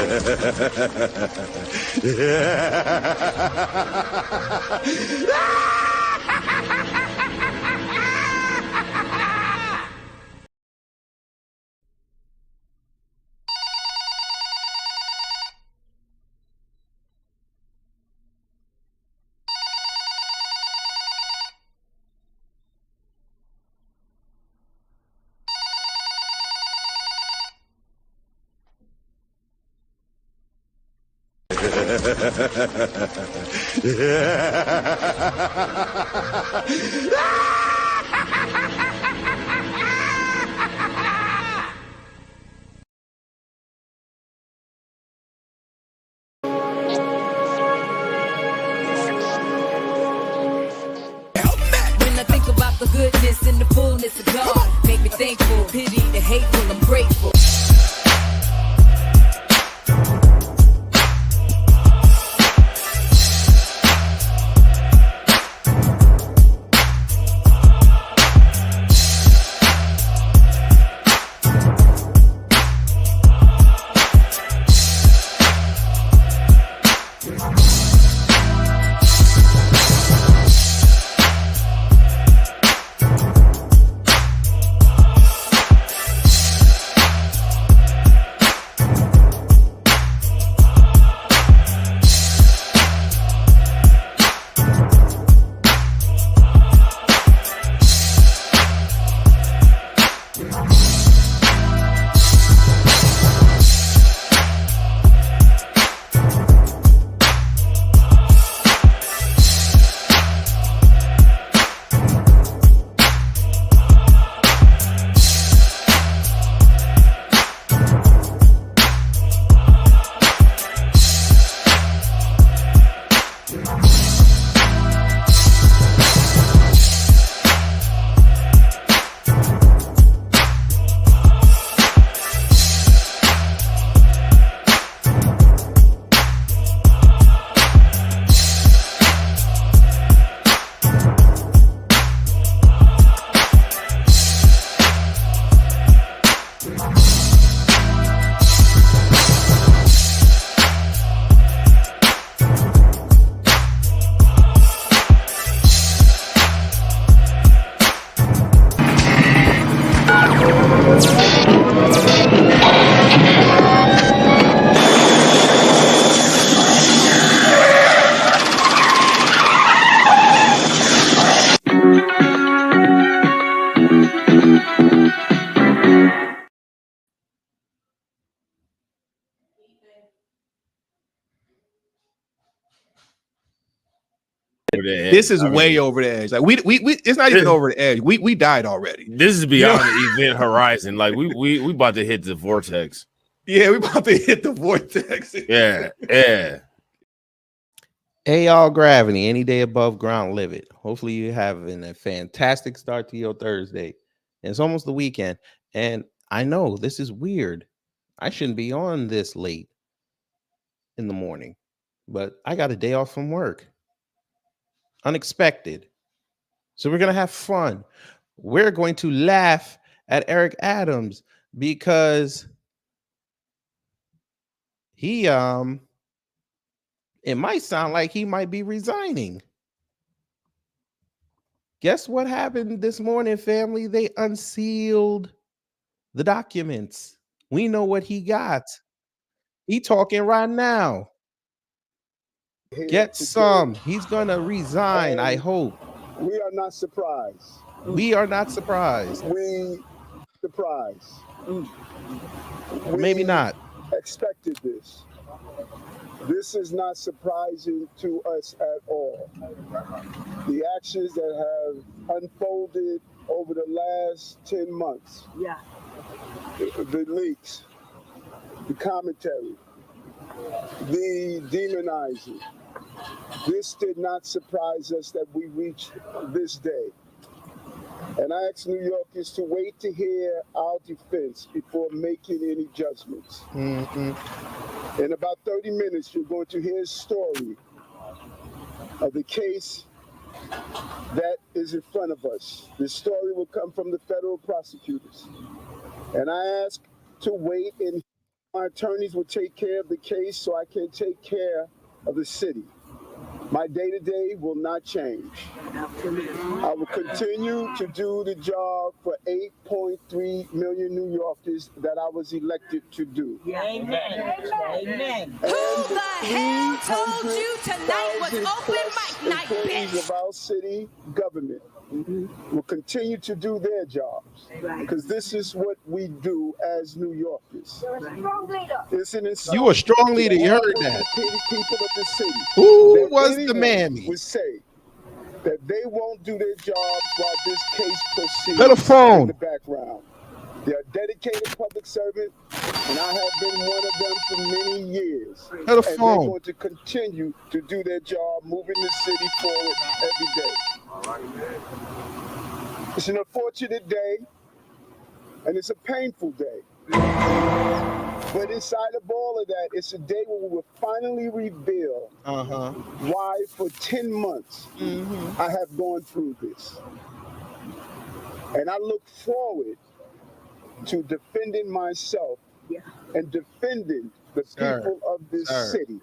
When I think about the goodness and the fullness of God, make me thankful, pity the hateful, I'm grateful. This is way over the edge. Like we it's not even over the edge. We died already. This is beyond the event horizon. Like we about to hit the vortex. Yeah, we about to hit the vortex. Yeah. Hey, y'all, Gravity, any day above ground, live it. Hopefully you're having a fantastic start to your Thursday. And it's almost the weekend. And I know this is weird. I shouldn't be on this late in the morning, but I got a day off from work. Unexpected. So we're going to have fun. We're going to laugh at Eric Adams because he it might sound like he might be resigning. Guess what happened this morning, family? They unsealed the documents. We know what he got. He talking right now. Get some. He's gonna resign, I hope. We are not surprised. We are not surprised. We surprised. Maybe not. Expected this. This is not surprising to us at all. The actions that have unfolded over the last 10 months. Yeah. The leaks, the commentary, the demonizing. This did not surprise us that we reached this day. And I ask New Yorkers to wait to hear our defense before making any judgments. Mm-hmm. In about 30 minutes, you're going to hear a story of the case that is in front of us. This story will come from the federal prosecutors. And I ask to wait and My attorneys will take care of the case so I can take care of the city. My day-to-day will not change. I will continue to do the job for 8.3 million New Yorkers that I was elected to do. Amen. Amen. Who the hell told you tonight was open mic night, employees bitch? of our city government will continue to do their jobs, because this is what we do as New Yorkers. It's an insult. You a strong leader. You heard to that. the people of the city. Who that was the anyone mammy? Would say that they won't do their jobs while this case proceeds Let a phone. in the background. They are dedicated public servants, and I have been one of them for many years. Let a and they're phone. going to continue to do their job, moving the city forward every day. It's an unfortunate day, and it's a painful day. But inside of all of that, it's a day where we will finally reveal why for 10 months I have gone through this. And I look forward to defending myself and defending the people of this city.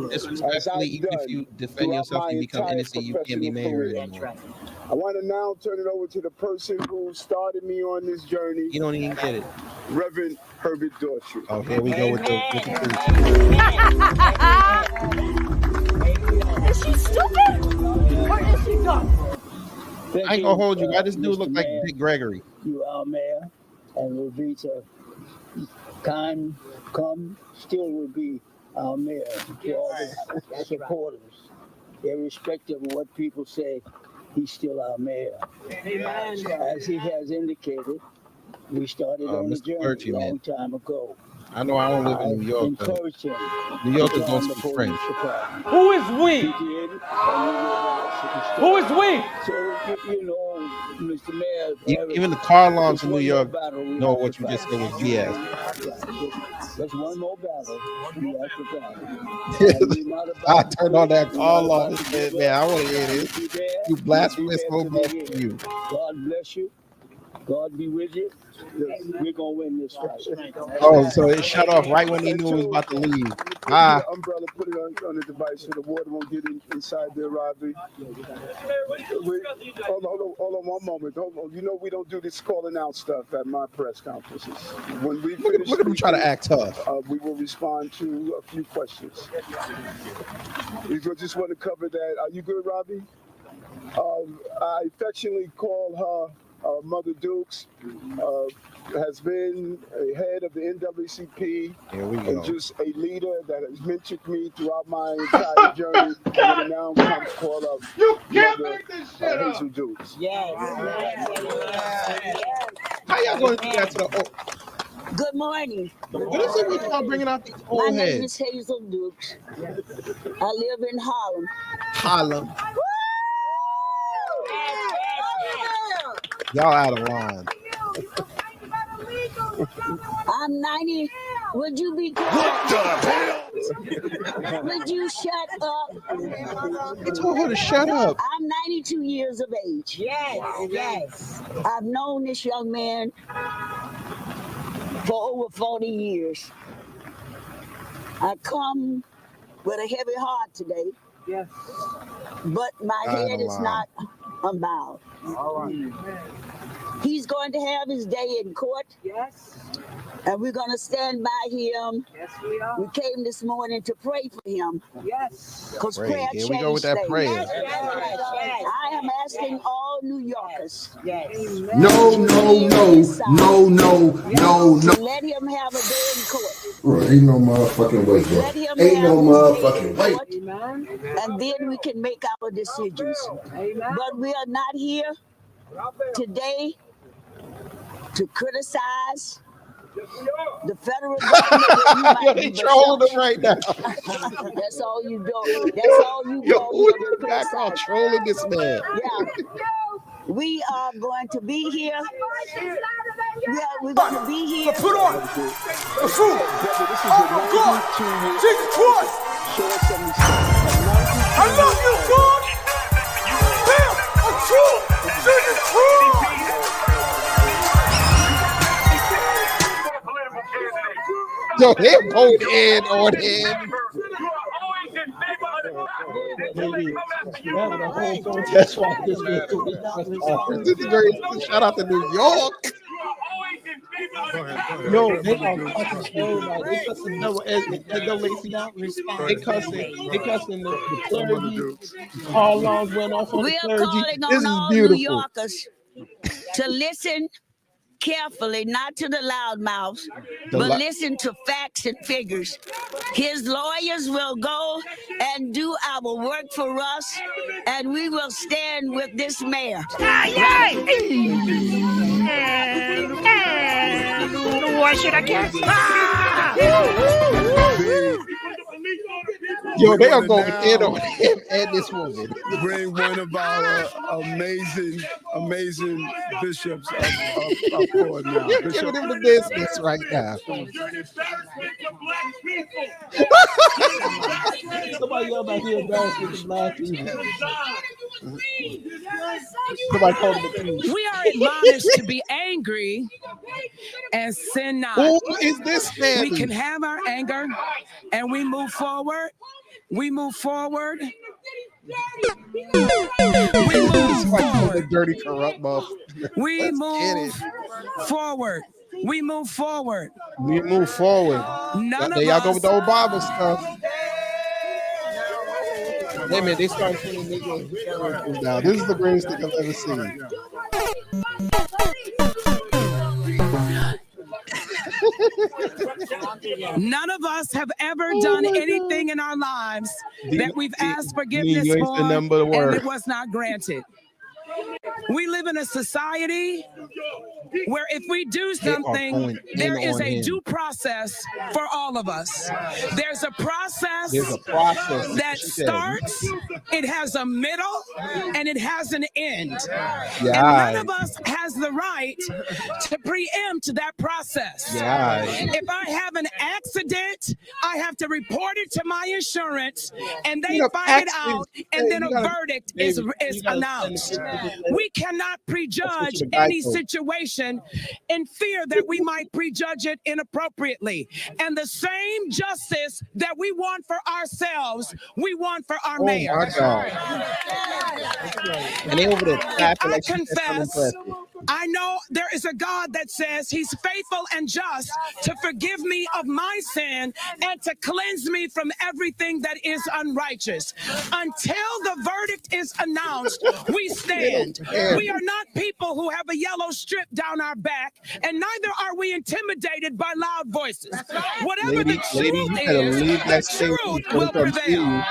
Disrespectfully, even if you defend yourself and become innocent, you can't be mayor anymore. I want to now turn it over to the person who started me on this journey. You don't even get it. Reverend Herbert Daughtry. Oh, here we go with the Is she stupid or is she dumb? I ain't gonna hold you. Why this dude look like Big Gregory? You are mayor, and will be to come, still will be our mayor to all the supporters. Irrespective of what people say, he's still our mayor. As he has indicated, we started on the Mr. journey Clergy, a long man. time ago. I know I don't live in New York, but Encouraged him. New Yorkers to don't join the speak police French. department. Who is we? He did, and we realized it was Who is we? So, you know, Mr. Mayor, Even the car alarms in New one York more battle we know have what to you just fight. said was BS. There's one more battle we have to fight. And we're not about I to turned on quit. that We're car not alarm about and to said, give man, I up. want to hear We'll this. be there. You blasphemous We'll be there homo to for the you. end. God bless you. God be with you. We're gonna win this fight. Oh, so it shut off right when he knew he was about to leave. Ah, The umbrella, put it on the device so the water won't get inside there, Robbie. Hold on one moment. You know we don't do this calling out stuff at my press conferences. When we finish look at him try to act tough. we will respond to a few questions. We just want to cover that. Are you good, Robbie? I affectionately call her Mother Dukes, has been a head of the NAACP Here we and go. just a leader that has mentored me throughout my entire journey. And now comes call up Mother Hazel Dukes. How y'all going to do that to the Good morning. What is it with y'all bringing out these My old name heads? is Hazel Dukes. I live in Harlem. Harlem. Y'all out of line. I'm 90. Would you be quiet? Would you shut up? You told her to shut up. I'm 92 years of age. Yes. I've known this young man for over 40 years. I come with a heavy heart today. Yes. But my head is not unbowed. All right. He's going to have his day in court. Yes. And we're going to stand by him. Yes, we are. We came this morning to pray for him. Yes. Because prayer Here we go with that changed prayer. things. Yes. I am asking all New Yorkers. Yes. No. To let him have a day in court. Bro, ain't no motherfucking way, bro. Let him Ain't have no his day motherfucking in way. court, and then we can make our decisions. But we are not here today to criticize the federal government. They trolling him right now. That's all you do. That's all you Yo, go who here in to the background criticize. trolling this man? Yeah. We are going to be here. We're going to be here. Put on the fruit. Oh, God. Jesus Christ. I love you, God. Damn, I'm true. Jesus Christ. Yo, they're both in on him. Maybe having a whole protest while this man doing This is great. Shout out to New York. Yo, they are cussing everybody. They cussing no Lacey out. They cussing the clergy. All laws went off on the We are clergy. calling This on is all beautiful. New Yorkers to listen carefully, not to the loudmouths, but listen to facts and figures. His lawyers will go and do our work for us, and we will stand with this mayor. Why should I care? Yo, they are going in on him and this woman. Bring one of our amazing bishops up forward now. Giving him the business right now. Somebody yelled out here embarrassing the black people. Somebody called him a thief. We are admonished to be angry and sin not. Who is this man? We can have our anger and we move forward. We move forward. We move forward. Dirty, corrupt motherfucker. We Let's get move forward. We move forward. We move forward. None There of y'all go us. with the Obama stuff. Hey man, they started putting niggas down. This is the greatest thing I've ever seen. None of us have ever done anything in our lives that we've asked forgiveness for and it was not granted. We live in a society where if we do something, there is a due process for all of us. There's a process that starts, it has a middle, and it has an end. And none of us has the right to preempt that process. If I have an accident, I have to report it to my insurance, and they find it out, and then a verdict is announced. We cannot prejudge any situation in fear that we might prejudge it inappropriately. And the same justice that we want for ourselves, we want for our mayor. My God. And they over there clapping like confess, I know there is a God that says he's faithful and just to forgive me of my sin and to cleanse me from everything that is unrighteous. Until the verdict is announced, we stand. We are not people who have a yellow strip down our back, and neither are we intimidated by loud voices. Whatever the truth is, the truth will prevail.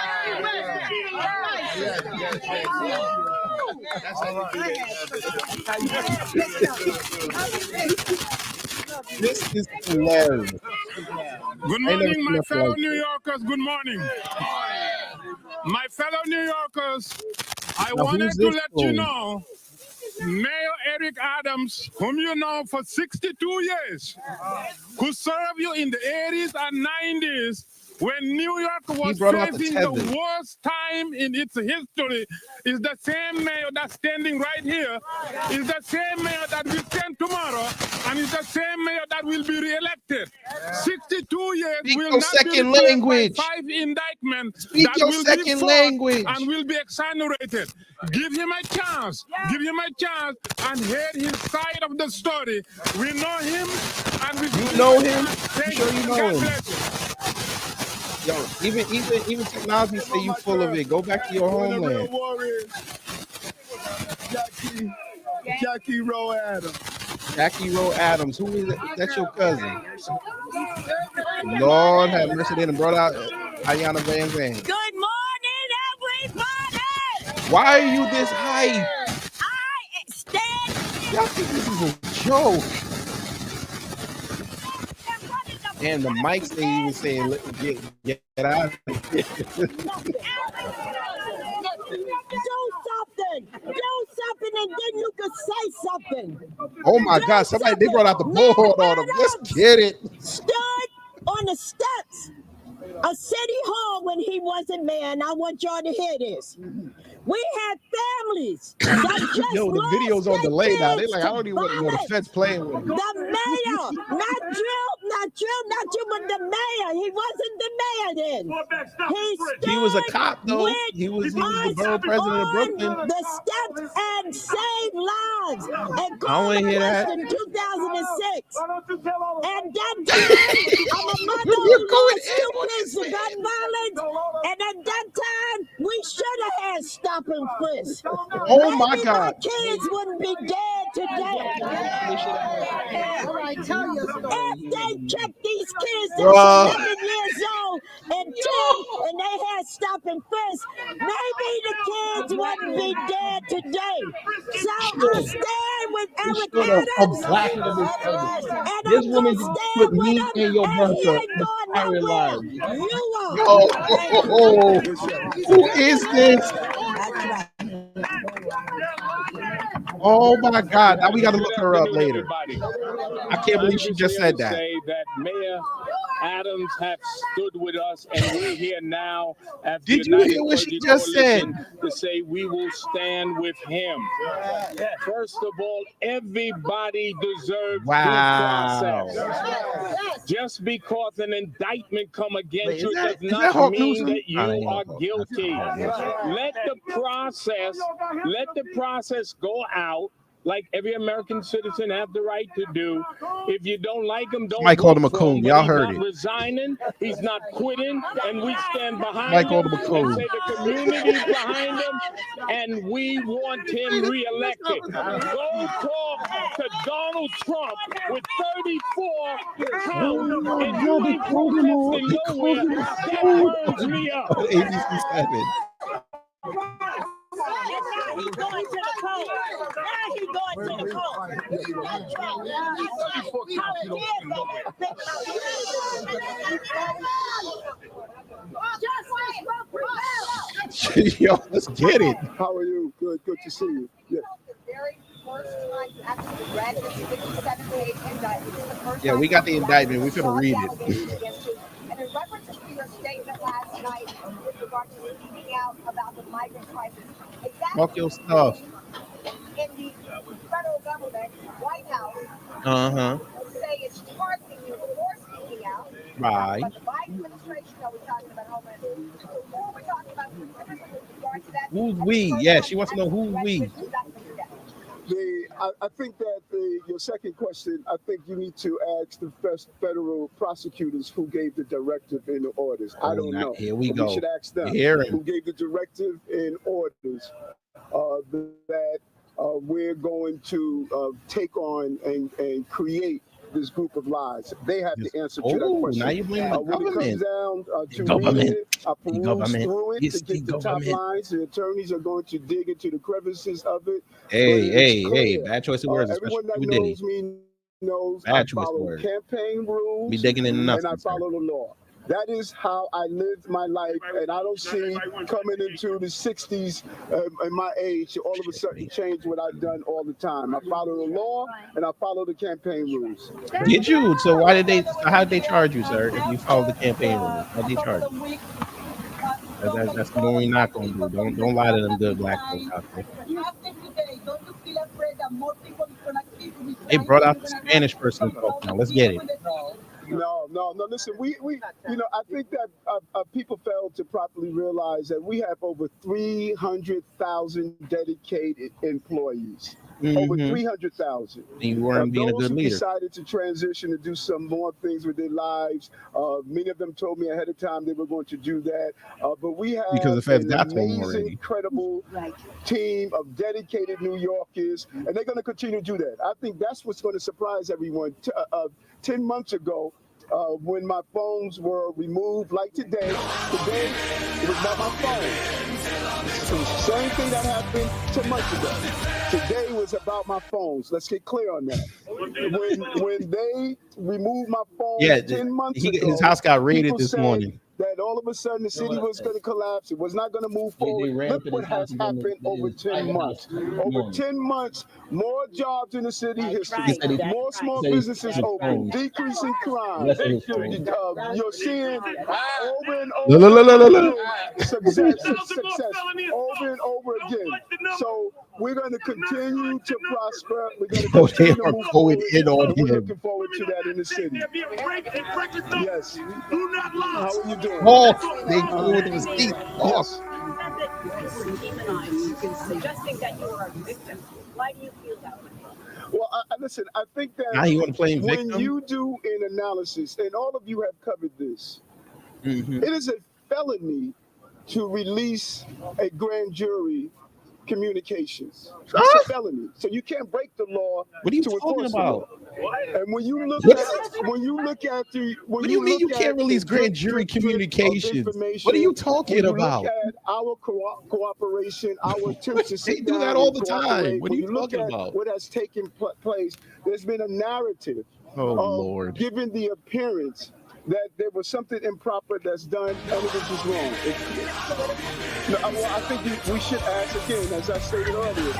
This is hilarious. Good morning, my fellow New Yorkers. Good morning. My fellow New Yorkers, I wanted to let you know Mayor Eric Adams, whom you know for 62 years, who served you in the 80s and 90s, when New York was facing the worst time in its history, is the same mayor that's standing right here, is the same mayor that will stand tomorrow, and is the same mayor that will be re-elected. 62 years will not be replaced by 5 indictments that will be fought and will be exonerated. Give him a chance. Give him a chance and hear his side of the story. We know him, and we know him. I'm sure you know him. Yo, even technology say you full of it. Go back to your homeland. Jackie Rowe Adams. Jackie Rowe Adams. Who is it? That's your cousin. Lord have mercy. They done brought out Ayanna Van Zandt. Good morning, everybody. Why are you this hype? I stand. Y'all think this is a joke? And the mics they even saying, get out of here. Do something, and then you can say something. Oh my God, somebody, they brought out the bullhorn on him. Let's get it. Stood on the steps of City Hall when he wasn't mayor, and I want y'all to hear this. We had police. That Yo, the video's on delay now. They're like, I don't even want to know the feds playing with him. The mayor, not you, but the mayor. He wasn't the mayor then. He was a cop, though. He was the borough president of Brooklyn. The steps and saved lives and I don't want to hear that. in 2006. And that time, I'm a mother who lost 2 kids to gun violence. And at that time, we should have had stop and frisk. Oh my God! My kids wouldn't be dead today. If they checked these kids that's 11 years old and 10, and they had stop and frisk, maybe the kids wouldn't be dead today. So I stand with Eric Adams, and This I'm woman gonna stand put with me him, in your and brother he ain't for going entire nowhere. lives. You are. Oh, who is this? Oh my God! Now we got to look her up later. I can't believe she just said that. Say that Mayor Adams have stood with us, and we're here now at the Did you United hear what she 30 just said? Coalition to say we will stand with him. First of all, everybody deserves due process. Just because an indictment come against you does not mean that you are guilty. Let the process go out. Like every American citizen have the right to do. If you don't like him, don't. Mike called him a coon. Y'all heard it. Resigning, he's not quitting, and we stand behind Mike him. called him a coon. Say the community's behind him, and we want him reelected. Go talk to Donald Trump with 34 counts, and you ain't protesting nowhere. That burns me up. ABC 7. Now he's going to the court. Now he's going to the court. Yo, let's get it. How are you? Good to see you. Yeah. Yeah, we got the indictment. We're gonna read it. And in reference to your statement last night with regard to speaking out about the migrant crisis, Fuck your stuff. in the federal government, White Uh-huh. House, say it's targeting you for speaking out. Right. But the Biden administration, are we talking about Homeland Security? Who are we talking about specifically with regard to that? Who's we? Yeah, she wants to know who's we. I think that your second question, I think you need to ask the federal prosecutors who gave the directive in the orders. I don't know. Here we But go. We should ask them who gave the directive in orders that we're going to take on and create this group of lies. They have the answer to that question. Now you blame the when government. it comes down to Government. reading it, I peruse through it It's to get the the top government. lines. The attorneys are going to dig into the crevices of it. Hey, bad choice of words. Everyone that We did knows it. me knows Bad I choice of follow words. campaign rules Be digging in enough. and I follow the law. That is how I lived my life, and I don't see coming into the 60s and my age to all of a sudden change what I've done all the time. I follow the law and I follow the campaign rules. Did you? So why did they? How did they charge you, sir? If you follow the campaign rules, how did they charge you? That's the one we're not gonna do. Don't lie to them good black folks out there. They brought out the Spanish person to talk now. Let's get it. No. Listen, we I think that people fail to properly realize that we have over 300,000 dedicated employees. Over 300,000. You weren't being a good leader. Decided to transition to do some more things with their lives. Many of them told me ahead of time they were going to do that. But we have Because the feds an got to them amazing, already. incredible team of dedicated New Yorkers, and they're going to continue to do that. I think that's what's going to surprise everyone. 10 months ago, when my phones were removed, like today it was not my phone. It's the same thing that happened 10 months ago. Today was about my phones. Let's get clear on that. When they removed my phone 10 months ago, his house got raided people this said, morning. that all of a sudden the city was going to collapse. It was not going to move forward. Look what has happened over 10 months. Over 10 months, more jobs in the city history, more small businesses open, decreasing crime. You're seeing over and over success over and over again. So we're going to continue to prosper. We're going to continue to move forward. We're looking forward to that in the city. Yes. How are you doing? They pulled his teeth off. Suggesting that you are a victim. Why do you feel that way? Well, listen, I think that now you want to play victim? When you do an analysis, and all of you have covered this, it is a felony to release a grand jury communications. It's a felony. So you can't break the law. What are you talking about? And when you look at the what do you mean you can't release grand jury communications? What are you talking about? Look at our cooperation, our attempts to they do that all the time. What are you talking about? What has taken place? There's been a narrative Lord, given the appearance that there was something improper that's done and it was just wrong. I think we should ask again, as I stated earlier,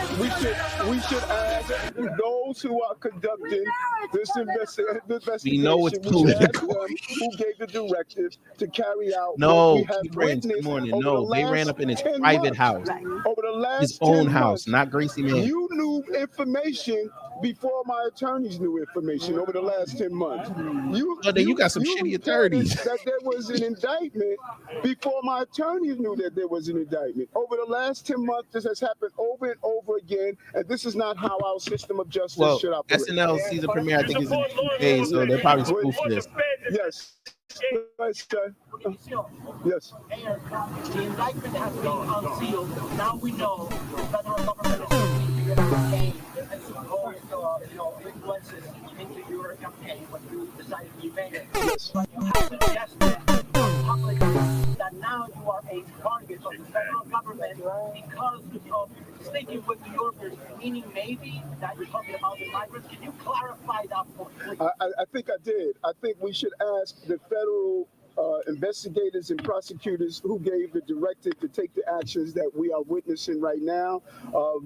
we should ask those who are conducting this investigation. We know it's political. Who gave the directive to carry out? No, good morning. No, they ran up in his private house, over the last his own house, not Gracie Man. You knew information before my attorneys knew information over the last 10 months. You got some shitty attorneys. That there was an indictment before my attorneys knew that there was an indictment. Over the last 10 months, this has happened over and over again, and this is not how our system of justice should operate. SNL season premiere, I think, is in 2 days, so they're probably spoofing this. Yes. Yes. The indictment has been unsealed. Now we know the federal government is going to campaign and support influences into your campaign when you decided to be mayor. But you have suggested publicly that now you are a target of the federal government because of sticking with New Yorkers, meaning maybe that you're talking about the migrants. Can you clarify that point, please? I think I did. I think we should ask the federal investigators and prosecutors who gave the directive to take the actions that we are witnessing right now. I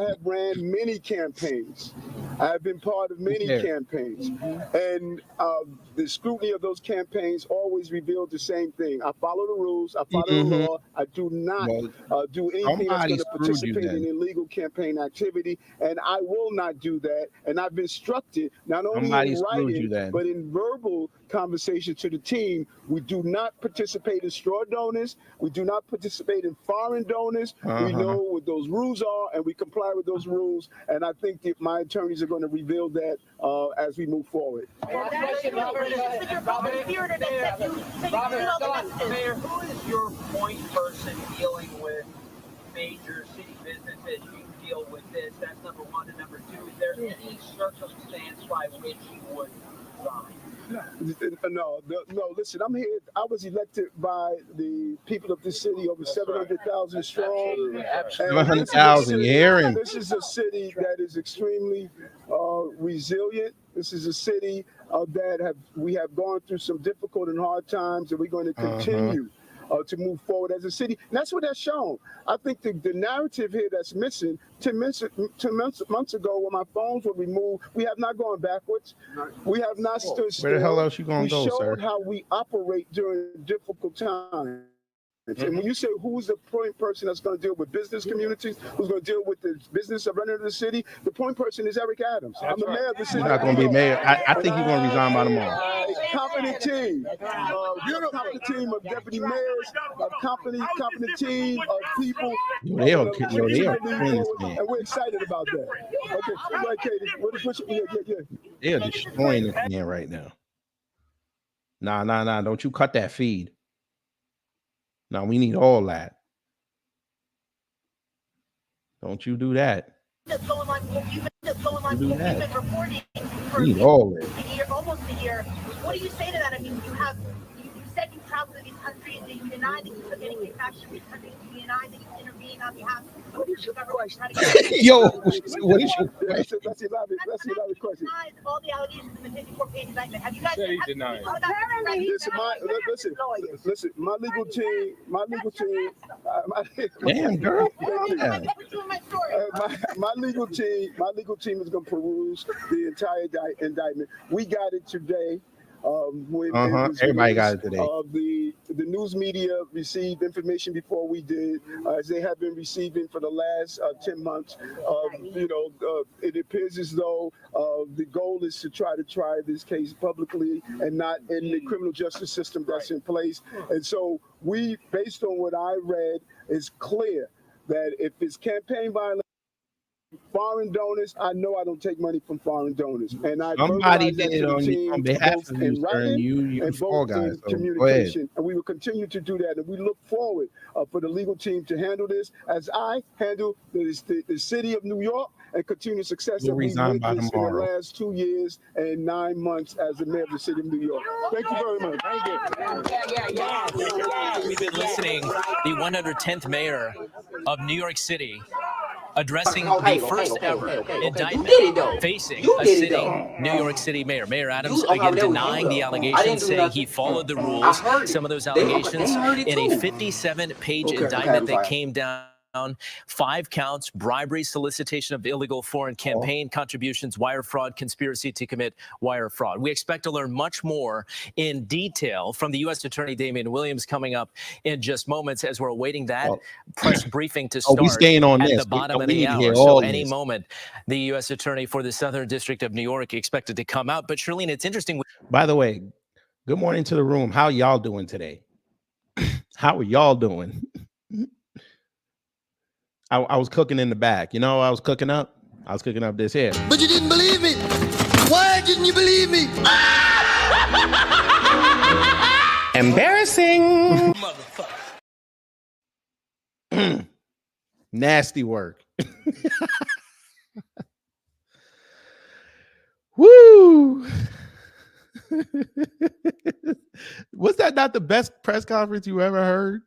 have ran many campaigns. I have been part of many campaigns. And the scrutiny of those campaigns always revealed the same thing. I follow the rules. I follow the law. I do not do anything that's going to participate in illegal campaign activity. And I will not do that. And I've instructed, not only in writing, but in verbal conversation to the team, we do not participate in straw donors. We do not participate in foreign donors. We know what those rules are, and we comply with those rules. And I think that my attorneys are going to reveal that as we move forward. Mayor, who is your point person dealing with major city businesses? You deal with this. That's number one. And number two, is there any circumstance by which you would resign? No, listen, I'm here. I was elected by the people of this city, over 700,000 strong. 700,000, you hearing? This is a city that is extremely resilient. This is a city that we have gone through some difficult and hard times, and we're going to continue to move forward as a city. And that's what that's shown. I think the narrative here that's missing, 10 months ago when my phones were removed, we have not gone backwards. We have not stood still. Where the hell else you going to go, sir? We showed how we operate during difficult times. And when you say who's the point person that's going to deal with business communities, who's going to deal with the business of running the city, the point person is Eric Adams. I'm the mayor of the city. He's not going to be mayor. I think he's going to resign by tomorrow. A competent team, of deputy mayors, a competent team of people. They are killing this man. And we're excited about that. Okay, right, Katie. They are destroying this man right now. Nah. Don't you cut that feed. Now we need all that. Don't you do that. We need all that. Almost a year. What do you say to that? I mean, you said you tried travel to these countries, that you deny that you took any kickbacks from these countries, you deny that you intervened on behalf of the government. Yo, what is your question? That's the other question. All the allegations in the 54-page indictment. Have you guys Said he denied. Listen, my legal team, Damn, girl. my legal team is going to peruse the entire indictment. We got it today. When everybody got it today. The news media received information before we did, as they have been receiving for the last 10 months. It appears as though the goal is to try this case publicly and not in the criminal justice system that's in place. And so we, based on what I read, is clear that if it's campaign violence, foreign donors, I know I don't take money from foreign donors, and somebody did it on behalf of you, sir, and you fall guys. So communication, and we will continue to do that. And we look forward for the legal team to handle this as I handle the city of New York and continue success that we've witnessed in the last 2 years and 9 months as the mayor of the city of New York. Thank you very much. We've been listening. The 110th mayor of New York City addressing the first ever indictment facing a sitting New York City mayor. Mayor Adams again denying the allegations, saying he followed the rules. Some of those allegations in a 57-page indictment that came down. 5 counts: bribery, solicitation of illegal foreign campaign contributions, wire fraud, conspiracy to commit wire fraud. We expect to learn much more in detail from the U.S. Attorney Damian Williams coming up in just moments as we're awaiting that press briefing to start at the bottom of the hour. So any moment, the U.S. Attorney for the Southern District of New York expected to come out. But Shirlene, it's interesting. By the way, good morning to the room. How y'all doing today? How are y'all doing? I was cooking in the back. You know, I was cooking up this here. But you didn't believe me. Why didn't you believe me? Embarrassing. Nasty work. Woo. Was that not the best press conference you ever heard?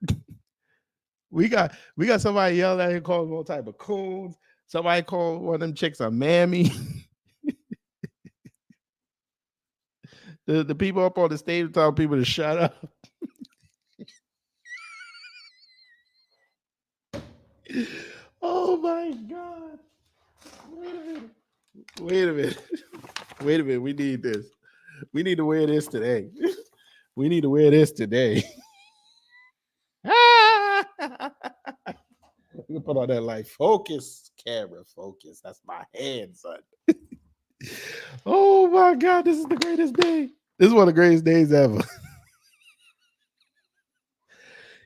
We got somebody yelling at him, calling all type of coons. Somebody called one of them chicks a mammy. the people up on the stage telling people to shut up. Oh my God. Wait a minute. We need this. We need to wear this today. We can put on that light. Focus, camera, focus. That's my hand, son. Oh my God, this is the greatest day. This is one of the greatest days ever.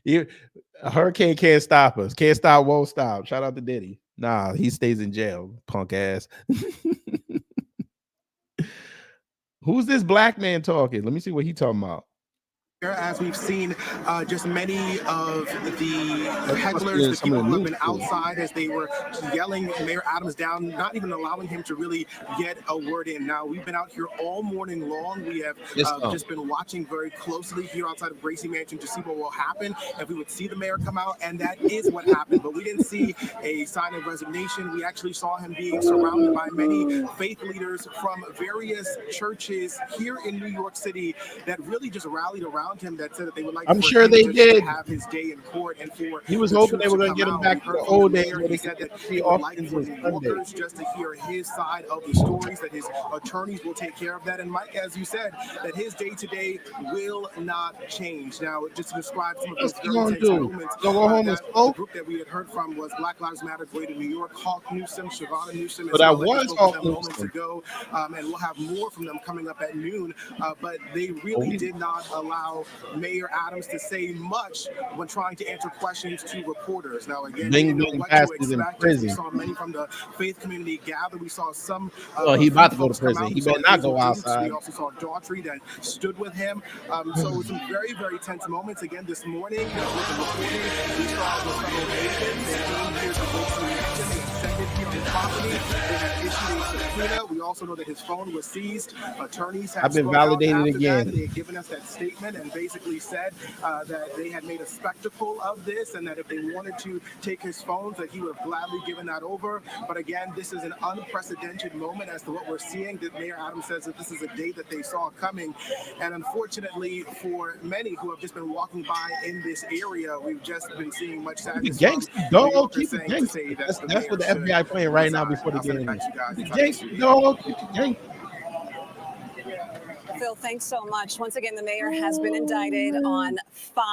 A hurricane can't stop us. Can't stop, won't stop. Shout out to Diddy. Nah, he stays in jail, punk ass. Who's this black man talking? Let me see what he talking about. As we've seen, just many of the hecklers, the people who have been outside as they were yelling Mayor Adams down, not even allowing him to really get a word in. Now, we've been out here all morning long. We have just been watching very closely here outside of Gracie Mansion to see what will happen if we would see the mayor come out, and that is what happened. But we didn't see a sign of resignation. We actually saw him being surrounded by many faith leaders from various churches here in New York City that really just rallied around him, that said that they would like to have his day in court, and for he was hoping they were going to get him back to the old days. He said that he would like for workers just to hear his side of the stories, that his attorneys will take care of that. And Mike, as you said, that his day today will not change. Now, just to describe some of those moments, the group that we had heard from was Black Lives Matter Greater New York, Hawk Newsom, Shavonna Newsom, but I was Hawk moments ago, and we'll have more from them coming up at noon. But they really did not allow Mayor Adams to say much when trying to answer questions to reporters. Now, again, we didn't know what to expect. We saw many from the faith community gather. We saw some. He about to go to prison. He better not go outside. We also saw Daughtry that stood with him. So some very, very tense moments. Again, this morning, with the reporting, we saw the federal agents. They came here to go to the election. They extended here on the property. They had issued a subpoena. We also know that his phone was seized. Attorneys have I've been spoken out validated after again. that. They had given us that statement and basically said that they had made a spectacle of this, and that if they wanted to take his phones, that he would have gladly given that over. But again, this is an unprecedented moment as to what we're seeing. That Mayor Adams says that this is a day that they saw coming, and unfortunately for many who have just been walking by in this area, we've just been seeing much sadness. Gangster, dog. Keep it gangster. That's what the FBI playing right now before the game. Gangster, dog. Keep it gangster. Phil, thanks so much. Once again, the mayor has been indicted on 5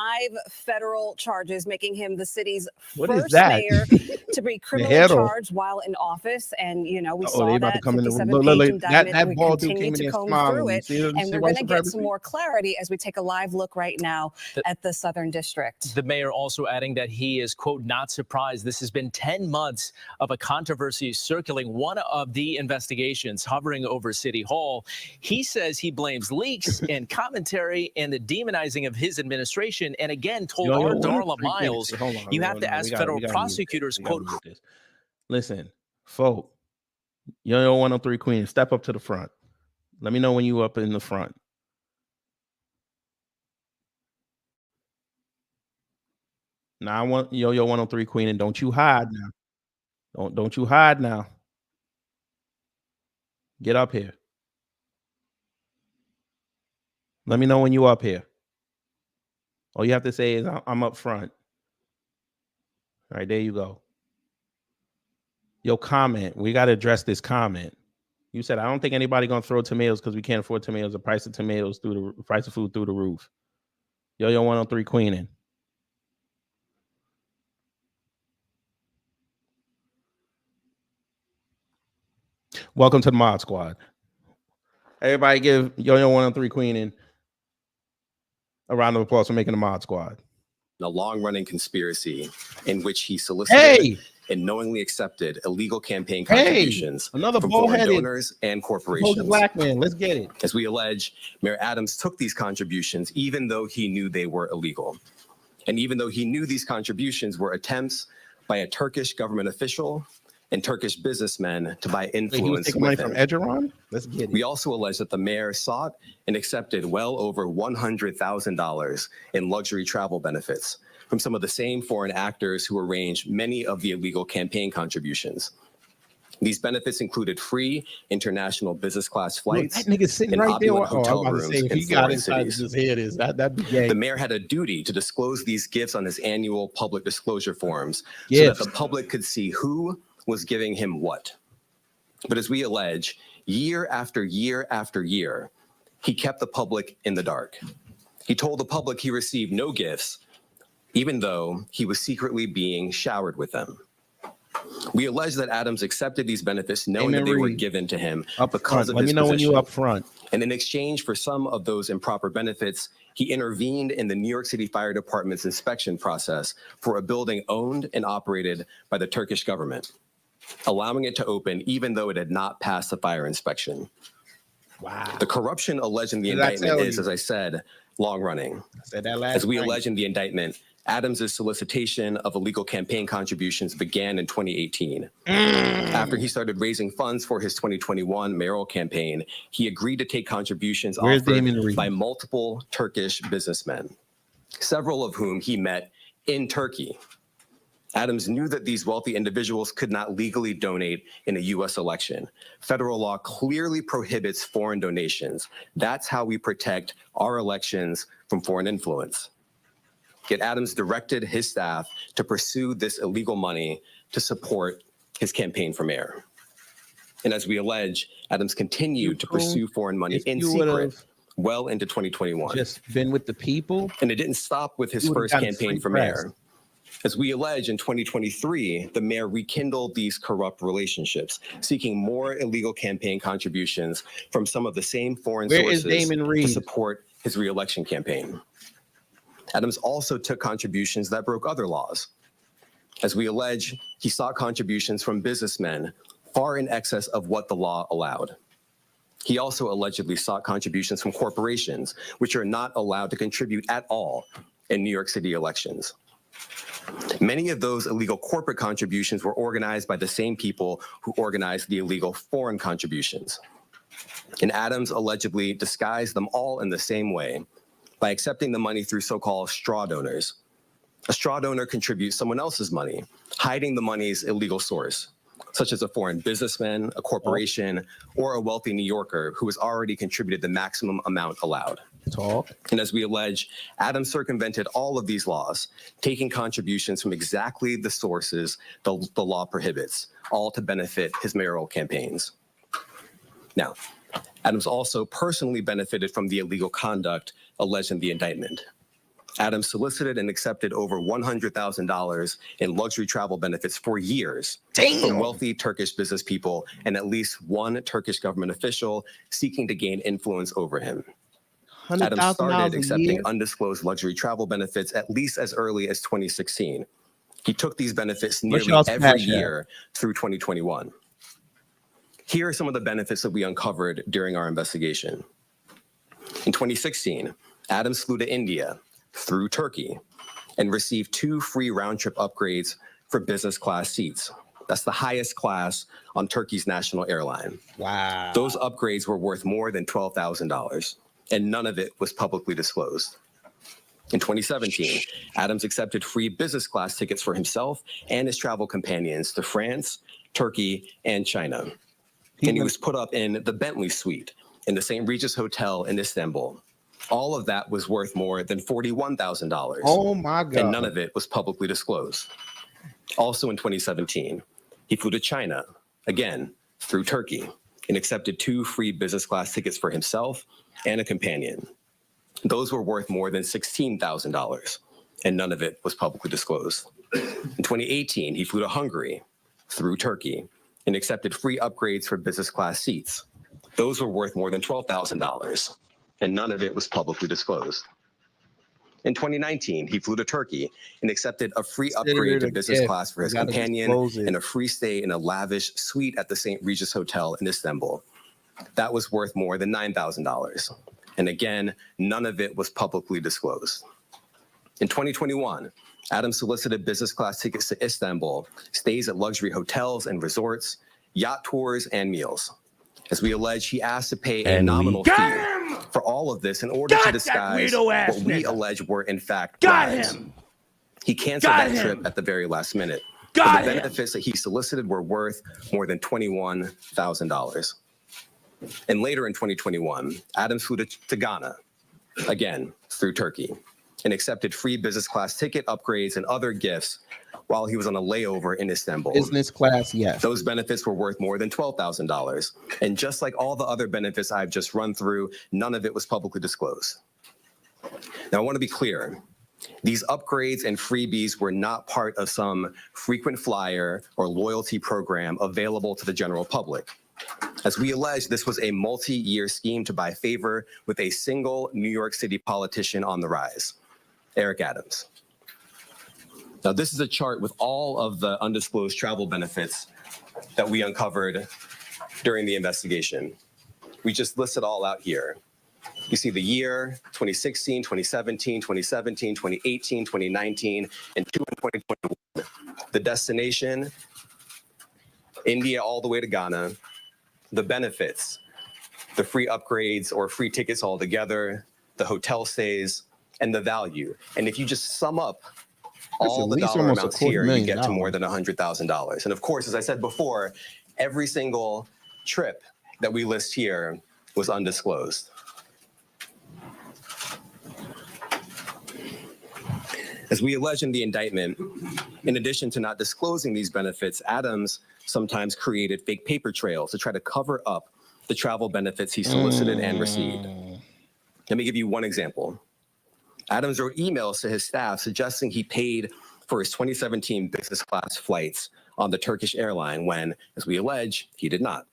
federal charges, making him the city's first mayor to be criminally charged while in office. And, you know, we saw that 57-page indictment. We continue to comb through it. And we're going to get some more clarity as we take a live look right now at the Southern District. The mayor also adding that he is, quote, not surprised. This has been 10 months of a controversy circling one of the investigations hovering over City Hall. He says he blames leaks and commentary and the demonizing of his administration, and again told our Darla Miles, you have to ask federal prosecutors, quote, listen, folk, Yo-Yo 103 Queen, step up to the front. Let me know when you up in the front. Now I want Yo-Yo 103 Queen, and don't you hide now. Don't you hide now. Get up here. Let me know when you up here. All you have to say is I'm up front. All right, there you go. Yo, comment. We got to address this comment. You said, I don't think anybody gonna throw tomatoes because we can't afford tomatoes. The price of tomatoes through the price of food through the roof. Yo-Yo 103 Queening. Welcome to the Mod Squad. Everybody give Yo-Yo 103 Queening a round of applause for making the Mod Squad. A long-running conspiracy in which he solicited and knowingly accepted illegal campaign contributions from foreign donors and corporations. Black man, let's get it. As we allege, Mayor Adams took these contributions even though he knew they were illegal. And even though he knew these contributions were attempts by a Turkish government official and Turkish businessmen to buy influence taking money from Edgeron? Let's get it. We also allege that the mayor sought and accepted well over $100,000 in luxury travel benefits from some of the same foreign actors who arranged many of the illegal campaign contributions. These benefits included free international business class flights. Look, that nigga's sitting right there. Oh, I was about to say, if he got inside to just hear this, that'd be gay. The mayor had a duty to disclose these gifts on his annual public disclosure forms so that the public could see who was giving him what. But as we allege, year after year after year, he kept the public in the dark. He told the public he received no gifts, even though he was secretly being showered with them. We allege that Adams accepted these benefits knowing that they were given to him because of his position. Let me know when you up front. And in exchange for some of those improper benefits, he intervened in the New York City Fire Department's inspection process for a building owned and operated by the Turkish government, allowing it to open even though it had not passed the fire inspection. Wow. The corruption alleged in the indictment is, as I said, long running. As we allege in the indictment, Adams' solicitation of illegal campaign contributions began in 2018. After he started raising funds for his 2021 mayoral campaign, he agreed to take contributions offered by multiple Turkish businessmen, several of whom he met in Turkey. Adams knew that these wealthy individuals could not legally donate in a U.S. election. Federal law clearly prohibits foreign donations. That's how we protect our elections from foreign influence. Yet Adams directed his staff to pursue this illegal money to support his campaign for mayor. And as we allege, Adams continued to pursue foreign money in secret well into 2021. Just been with the people. And it didn't stop with his first campaign for mayor. As we allege, in 2023, the mayor rekindled these corrupt relationships, seeking more illegal campaign contributions from some of the same foreign sources to support his re-election campaign. Adams also took contributions that broke other laws. As we allege, he sought contributions from businessmen far in excess of what the law allowed. He also allegedly sought contributions from corporations, which are not allowed to contribute at all in New York City elections. Many of those illegal corporate contributions were organized by the same people who organized the illegal foreign contributions. And Adams allegedly disguised them all in the same way by accepting the money through so-called straw donors. A straw donor contributes someone else's money, hiding the money's illegal source, such as a foreign businessman, a corporation, or a wealthy New Yorker who has already contributed the maximum amount allowed. And as we allege, Adams circumvented all of these laws, taking contributions from exactly the sources the law prohibits, all to benefit his mayoral campaigns. Now, Adams also personally benefited from the illegal conduct alleged in the indictment. Adams solicited and accepted over $100,000 in luxury travel benefits for years from wealthy Turkish business people and at least one Turkish government official seeking to gain influence over him. Adams started accepting undisclosed luxury travel benefits at least as early as 2016. He took these benefits nearly every year through 2021. Here are some of the benefits that we uncovered during our investigation. In 2016, Adams flew to India through Turkey and received 2 free round-trip upgrades for business class seats. That's the highest class on Turkey's national airline. Wow. Those upgrades were worth more than $12,000, and none of it was publicly disclosed. In 2017, Adams accepted free business class tickets for himself and his travel companions to France, Turkey, and China. And he was put up in the Bentley suite in the St. Regis Hotel in Istanbul. All of that was worth more than $41,000. Oh my God. And none of it was publicly disclosed. Also in 2017, he flew to China, again, through Turkey, and accepted 2 free business class tickets for himself and a companion. Those were worth more than $16,000, and none of it was publicly disclosed. In 2018, he flew to Hungary through Turkey and accepted free upgrades for business class seats. Those were worth more than $12,000, and none of it was publicly disclosed. In 2019, he flew to Turkey and accepted a free upgrade to business class for his companion and a free stay in a lavish suite at the St. Regis Hotel in Istanbul. That was worth more than $9,000. And again, none of it was publicly disclosed. In 2021, Adams solicited business class tickets to Istanbul, stays at luxury hotels and resorts, yacht tours, and meals. As we allege, he asked to pay a nominal fee for all of this in order to disguise what we allege were in fact bribes. He canceled that trip at the very last minute. But the benefits that he solicited were worth more than $21,000. And later in 2021, Adams flew to Ghana, again, through Turkey, and accepted free business class ticket upgrades and other gifts while he was on a layover in Istanbul. Business class, yes. Those benefits were worth more than $12,000. And just like all the other benefits I've just run through, none of it was publicly disclosed. Now, I want to be clear. These upgrades and freebies were not part of some frequent flyer or loyalty program available to the general public. As we allege, this was a multi-year scheme to buy favor with a single New York City politician on the rise, Eric Adams. Now, this is a chart with all of the undisclosed travel benefits that we uncovered during the investigation. We just listed all out here. You see the year, 2016, 2017, 2017, 2018, 2019, and 2021. The destination, India all the way to Ghana. The benefits, the free upgrades or free tickets altogether, the hotel stays, and the value. And if you just sum up all the dollar amounts here, you get to more than $100,000. And of course, as I said before, every single trip that we list here was undisclosed. As we allege in the indictment, in addition to not disclosing these benefits, Adams sometimes created fake paper trails to try to cover up the travel benefits he solicited and received. Let me give you one example. Adams wrote emails to his staff suggesting he paid for his 2017 business class flights on the Turkish airline when, as we allege, he did not.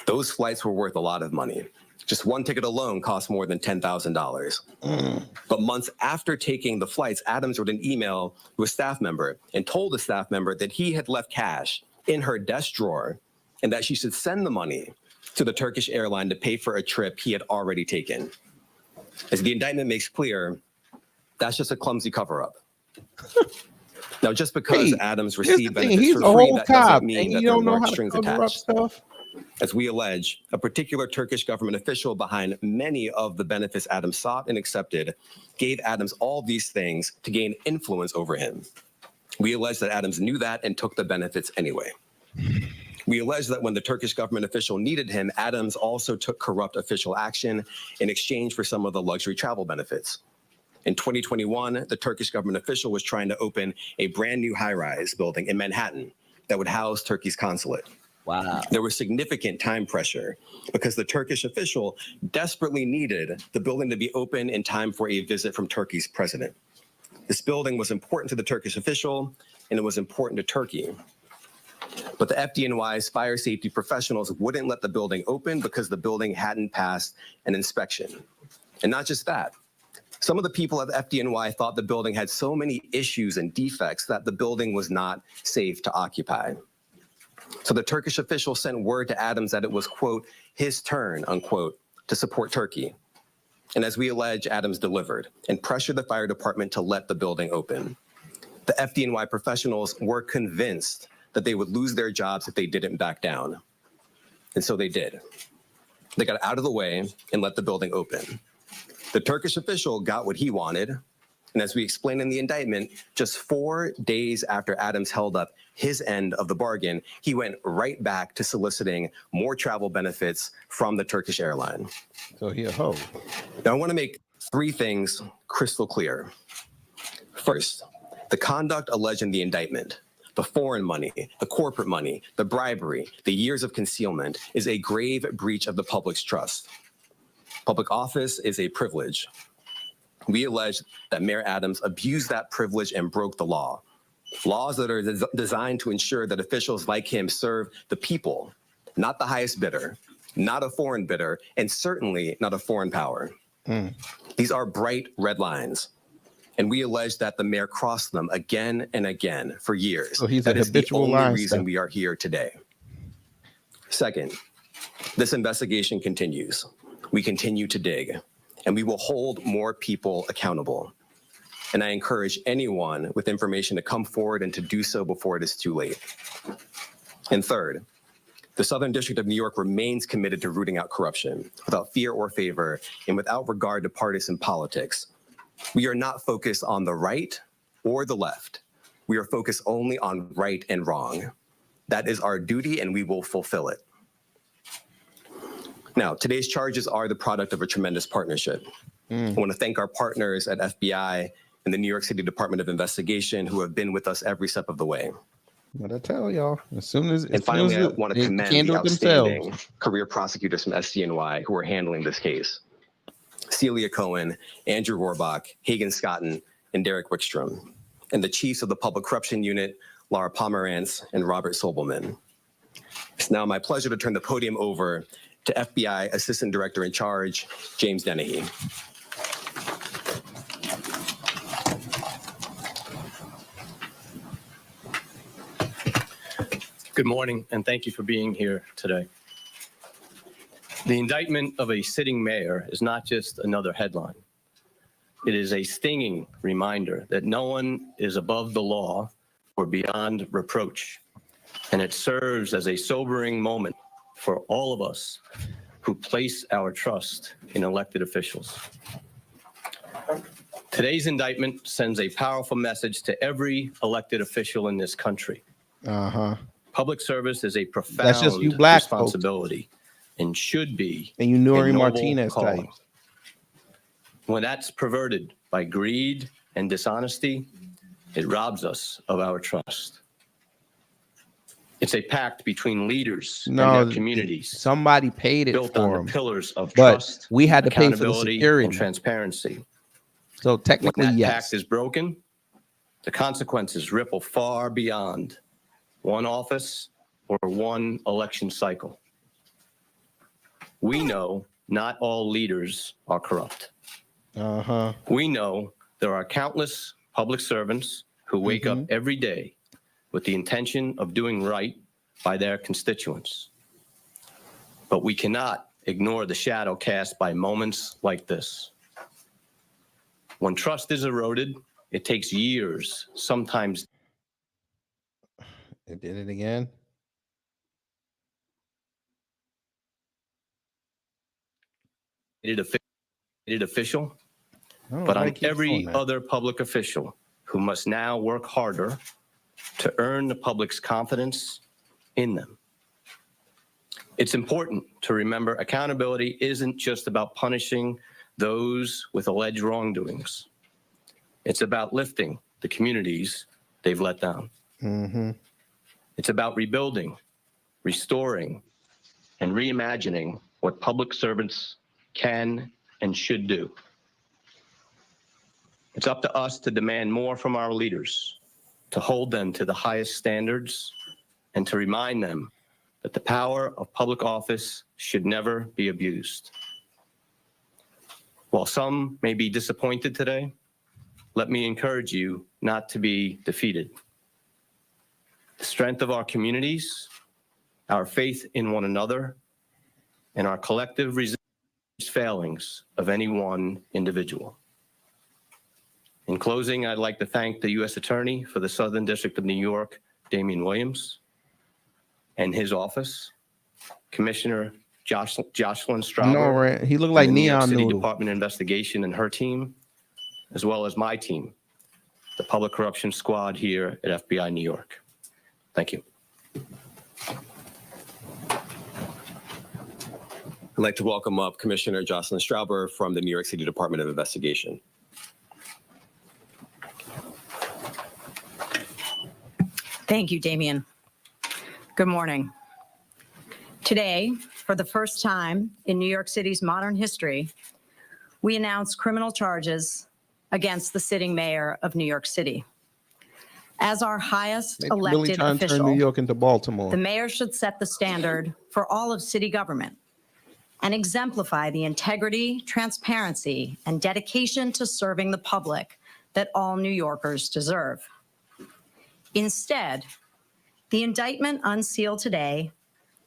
Those flights were worth a lot of money. Just one ticket alone cost more than $10,000. But months after taking the flights, Adams wrote an email to a staff member and told the staff member that he had left cash in her desk drawer and that she should send the money to the Turkish airline to pay for a trip he had already taken. As the indictment makes clear, that's just a clumsy cover-up. Now, just because Adams received benefits he's for a free, whole that cop, doesn't mean and that you there don't know weren't how to strings cover up attached. stuff. As we allege, a particular Turkish government official behind many of the benefits Adams sought and accepted gave Adams all these things to gain influence over him. We allege that Adams knew that and took the benefits anyway. We allege that when the Turkish government official needed him, Adams also took corrupt official action in exchange for some of the luxury travel benefits. In 2021, the Turkish government official was trying to open a brand new high-rise building in Manhattan that would house Turkey's consulate. Wow. There was significant time pressure because the Turkish official desperately needed the building to be open in time for a visit from Turkey's president. This building was important to the Turkish official, and it was important to Turkey. But the FDNY's fire safety professionals wouldn't let the building open because the building hadn't passed an inspection. And not just that. Some of the people at the FDNY thought the building had so many issues and defects that the building was not safe to occupy. So the Turkish official sent word to Adams that it was, quote, his turn, unquote, to support Turkey. And as we allege, Adams delivered and pressured the fire department to let the building open. The FDNY professionals were convinced that they would lose their jobs if they didn't back down. And so they did. They got out of the way and let the building open. The Turkish official got what he wanted. And as we explained in the indictment, just 4 days after Adams held up his end of the bargain, he went right back to soliciting more travel benefits from the Turkish airline. So he a hoe. Now, I want to make 3 things crystal clear. First, the conduct alleged in the indictment, the foreign money, the corporate money, the bribery, the years of concealment, is a grave breach of the public's trust. Public office is a privilege. We allege that Mayor Adams abused that privilege and broke the law. Laws that are designed to ensure that officials like him serve the people, not the highest bidder, not a foreign bidder, and certainly not a foreign power. These are bright red lines. And we allege that the mayor crossed them again and again for years. So he's that a is the habitual only line reason stepper. we are here today. Second, this investigation continues. We continue to dig, and we will hold more people accountable. And I encourage anyone with information to come forward and to do so before it is too late. And third, the Southern District of New York remains committed to rooting out corruption without fear or favor and without regard to partisan politics. We are not focused on the right or the left. We are focused only on right and wrong. That is our duty, and we will fulfill it. Now, today's charges are the product of a tremendous partnership. I want to thank our partners at FBI and the New York City Department of Investigation who have been with us every step of the way. What I tell y'all, as soon as And finally, I want to they commend can't the do it outstanding themselves. career prosecutors from SDNY who are handling this case. Celia Cohen, Andrew Rohrbach, Hagen Scotton, and Derek Wickstrom, and the chiefs of the Public Corruption Unit, Laura Pomerantz and Robert Sobelman. It's now my pleasure to turn the podium over to FBI Assistant Director in Charge, James Dennehy. Good morning, and thank you for being here today. The indictment of a sitting mayor is not just another headline. It is a stinging reminder that no one is above the law or beyond reproach. And it serves as a sobering moment for all of us who place our trust in elected officials. Today's indictment sends a powerful message to every elected official in this country. Public service is a profound That's just you black responsibility and should be And you a Nuri noble Martinez calling. types. When that's perverted by greed and dishonesty, it robs us of our trust. It's a pact between leaders and their communities. Somebody paid it built for on them. the pillars of But trust, we had to pay for the accountability, security. and transparency. So technically, when that yes. pact is broken, the consequences ripple far beyond one office or one election cycle. We know not all leaders are corrupt. We know there are countless public servants who wake up every day with the intention of doing right by their constituents. But we cannot ignore the shadow cast by moments like this. When trust is eroded It takes years, sometimes. It did it again. Official, but on every other public official who must now work harder to earn the public's confidence in them. It's important to remember accountability isn't just about punishing those with alleged wrongdoings. It's about lifting the communities they've let down. Mm-hmm. It's about rebuilding, restoring, and reimagining what public servants can and should do. It's up to us to demand more from our leaders, to hold them to the highest standards, and to remind them that the power of public office should never be abused. While some may be disappointed today, let me encourage you not to be defeated. The strength of our communities, our faith in one another, and our collective resilience failings of any one individual. In closing, I'd like to thank the U.S. Attorney for the Southern District of New York, Damian Williams, and his office, Commissioner Jocelyn Strauber. No, he looked like New York Neon City Noodle. Department of Investigation and her team, as well as my team, the Public Corruption Squad here at FBI New York. Thank you. I'd like to welcome up Commissioner Jocelyn Strauber from the New York City Department of Investigation. Thank you, Damian. Good morning. Today, for the first time in New York City's modern history, we announce criminal charges against the sitting mayor of New York City. As our highest elected official, turn New York into Baltimore. The mayor should set the standard for all of city government and exemplify the integrity, transparency, and dedication to serving the public that all New Yorkers deserve. Instead, the indictment unsealed today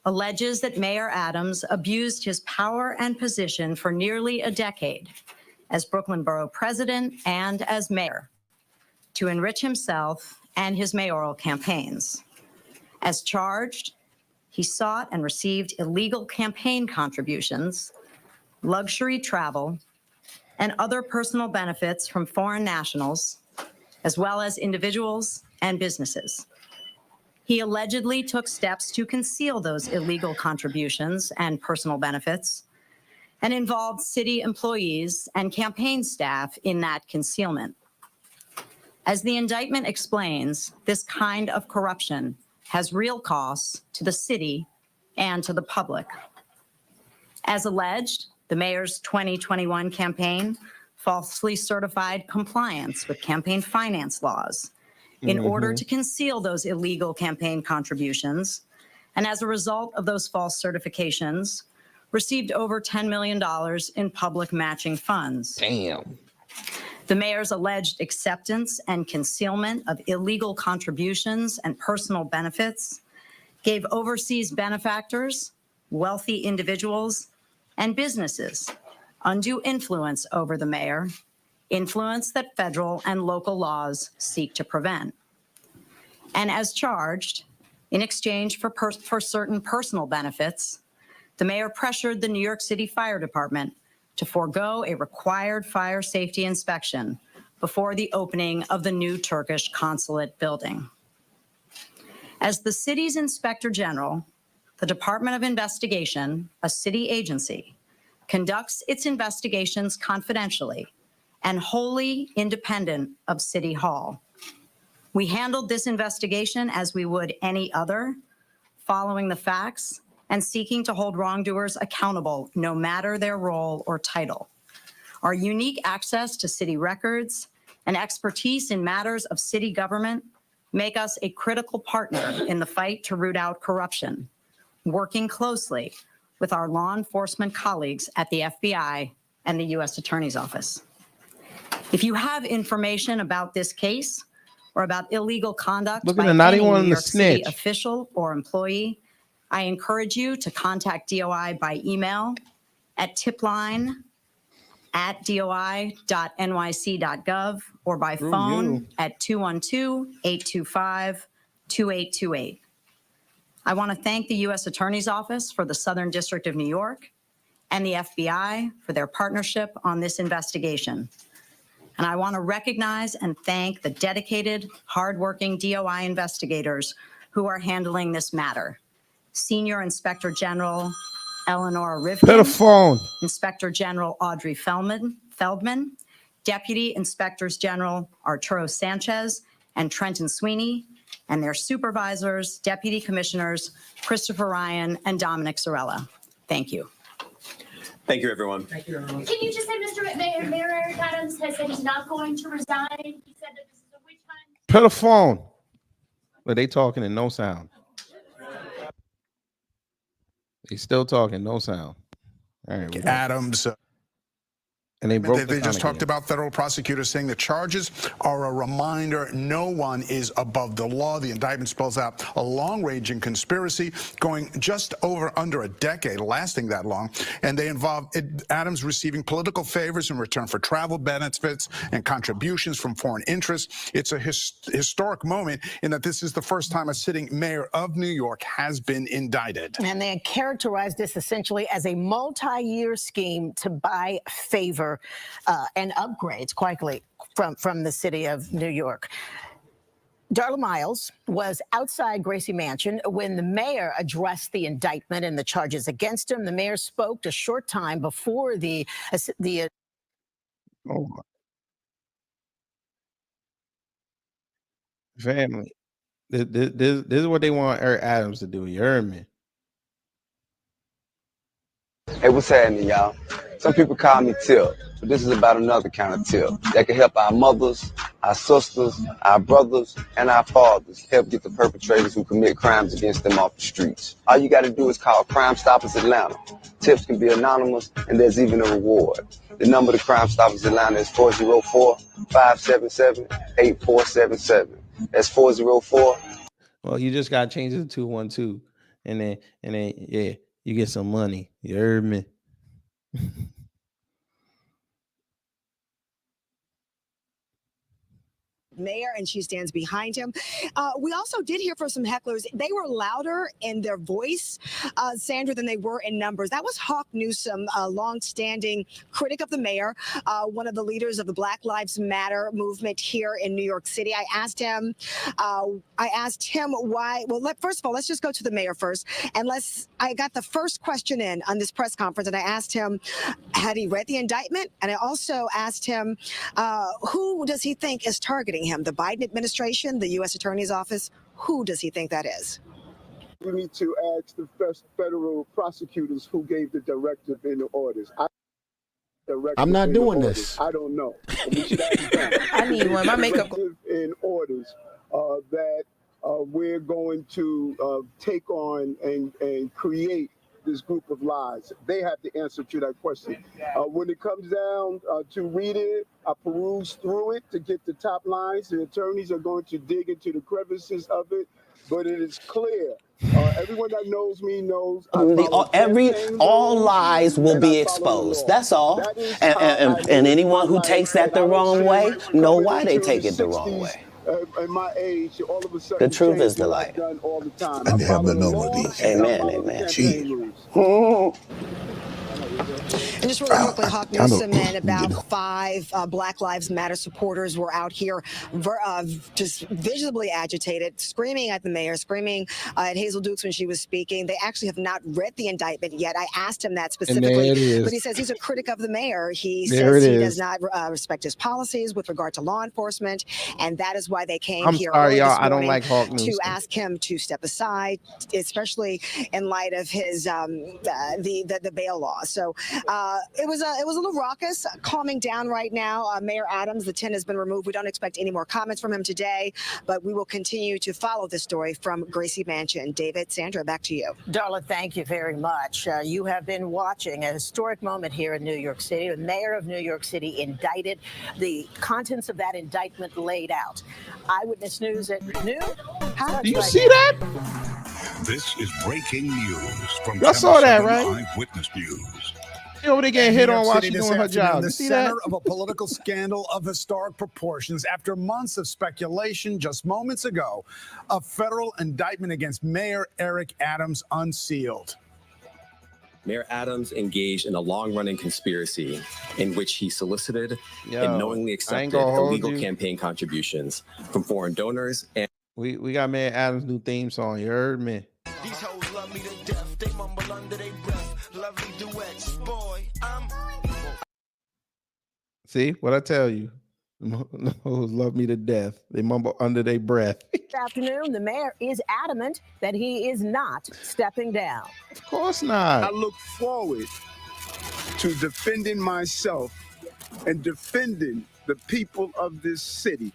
alleges that Mayor Adams abused his power and position for nearly a decade as Brooklyn Borough President and as mayor to enrich himself and his mayoral campaigns. As charged, he sought and received illegal campaign contributions, luxury travel, and other personal benefits from foreign nationals, as well as individuals and businesses. He allegedly took steps to conceal those illegal contributions and personal benefits and involved city employees and campaign staff in that concealment. As the indictment explains, this kind of corruption has real costs to the city and to the public. As alleged, the mayor's 2021 campaign falsely certified compliance with campaign finance laws in order to conceal those illegal campaign contributions, and as a result of those false certifications, received over $10 million in public matching funds. Damn. The mayor's alleged acceptance and concealment of illegal contributions and personal benefits gave overseas benefactors, wealthy individuals, and businesses undue influence over the mayor, influence that federal and local laws seek to prevent. And as charged, in exchange for certain personal benefits, the mayor pressured the New York City Fire Department to forego a required fire safety inspection before the opening of the new Turkish consulate building. As the city's Inspector General, the Department of Investigation, a city agency, conducts its investigations confidentially and wholly independent of City Hall. We handled this investigation as we would any other, following the facts and seeking to hold wrongdoers accountable no matter their role or title. Our unique access to city records and expertise in matters of city government make us a critical partner in the fight to root out corruption, working closely with our law enforcement colleagues at the FBI and the U.S. Attorney's Office. If you have information about this case or about illegal conduct by any New York City official or employee, I encourage you to contact DOI by email at tipline at doi.nyc.gov or by phone at 212-825-2828. I want to thank the U.S. Attorney's Office for the Southern District of New York and the FBI for their partnership on this investigation. And I want to recognize and thank the dedicated, hardworking DOI investigators who are handling this matter. Senior Inspector General Eleanor Rivkin, Inspector General Audrey Feldman, Deputy Inspectors General Arturo Sanchez and Trenton Sweeney, and their supervisors, Deputy Commissioners Christopher Ryan and Dominic Sorella. Thank you. Thank you, everyone. Can you just say, Mayor Eric Adams has said he's not going to resign? He said that this is a witch hunt. Put a phone. But they talking in no sound. They still talking, no sound. All right, Adams. And they just talked about federal prosecutors saying the charges are a reminder no one is above the law. The indictment spells out a long-ranging conspiracy going just under a decade, lasting that long. And they involve Adams receiving political favors in return for travel benefits and contributions from foreign interests. It's a historic moment in that this is the first time a sitting mayor of New York has been indicted. And they characterized this essentially as a multi-year scheme to buy favor and upgrades, quietly, from the city of New York. Darla Miles was outside Gracie Mansion when the mayor addressed the indictment and the charges against him. The mayor spoke a short time before the Oh my. Family. This is what they want Eric Adams to do. You heard me. Hey, what's happening, y'all? Some people call me Tip, but this is about another kind of tip that can help our mothers, our sisters, our brothers, and our fathers help get the perpetrators who commit crimes against them off the streets. All you got to do is call Crime Stoppers Atlanta. Tips can be anonymous, and there's even a reward. The number to Crime Stoppers Atlanta is 404-577-8477. That's 404. Well, you just got to change it to 212, and then yeah, you get some money. You heard me. Mayor, and she stands behind him. We also did hear from some hecklers. They were louder in their voice, Sandra, than they were in numbers. That was Hawk Newsom, a longstanding critic of the mayor, one of the leaders of the Black Lives Matter movement here in New York City. I asked him why. Well, first of all, let's just go to the mayor first. And I got the first question in on this press conference, and I asked him, had he read the indictment? And I also asked him, who does he think is targeting him? The Biden administration, the U.S. Attorney's Office? Who does he think that is? We need to ask the first federal prosecutors who gave the directive in the orders. I'm not doing this. I don't know. We should ask them. I need one. My makeup. In orders that we're going to take on and create this group of lies. They have the answer to that question. When it comes down to read it, I peruse through it to get the top lines. The attorneys are going to dig into the crevices of it, but it is clear. Everyone that knows me knows all lies will be exposed. That's all. And anyone who takes that the wrong way know why they take it the wrong way. At my age, all of a sudden, the truth is the light. All the time. And have the number of these. Amen. And just really quickly, Hawk Newsom and about 5 Black Lives Matter supporters were out here just visibly agitated, screaming at the mayor, screaming at Hazel Dukes when she was speaking. They actually have not read the indictment yet. I asked him that specifically, but he says he's a critic of the mayor. He says he does not respect his policies with regard to law enforcement, and that is why they came here sorry, y'all. I don't like Hawk Newsom. To ask him to step aside, especially in light of his the bail law. So it was a little raucous, calming down right now. Mayor Adams, the 10 has been removed. We don't expect any more comments from him today, but we will continue to follow this story from Gracie Mansion. David, Sandra, back to you. Darla, thank you very much. You have been watching a historic moment here in New York City. The mayor of New York City indicted. The contents of that indictment laid out. Eyewitness News at noon. Do you see that? This is breaking news from Y'all saw that, right? Eyewitness News. Yo, they getting hit New on York while City she this doing her afternoon, job. the You see that? center of a political scandal of historic proportions. After months of speculation, just moments ago, a federal indictment against Mayor Eric Adams unsealed. Mayor Adams engaged in a long-running conspiracy in which he solicited and knowingly accepted illegal campaign contributions from foreign donors. And we got Mayor Adams' new theme song. You heard me. These hoes love me to death. They mumble under their breath. Lovely duets, boy. See what I tell you? Love me to death. They mumble under their breath. This afternoon, the mayor is adamant that he is not stepping down. Of course not. I look forward to defending myself and defending the people of this city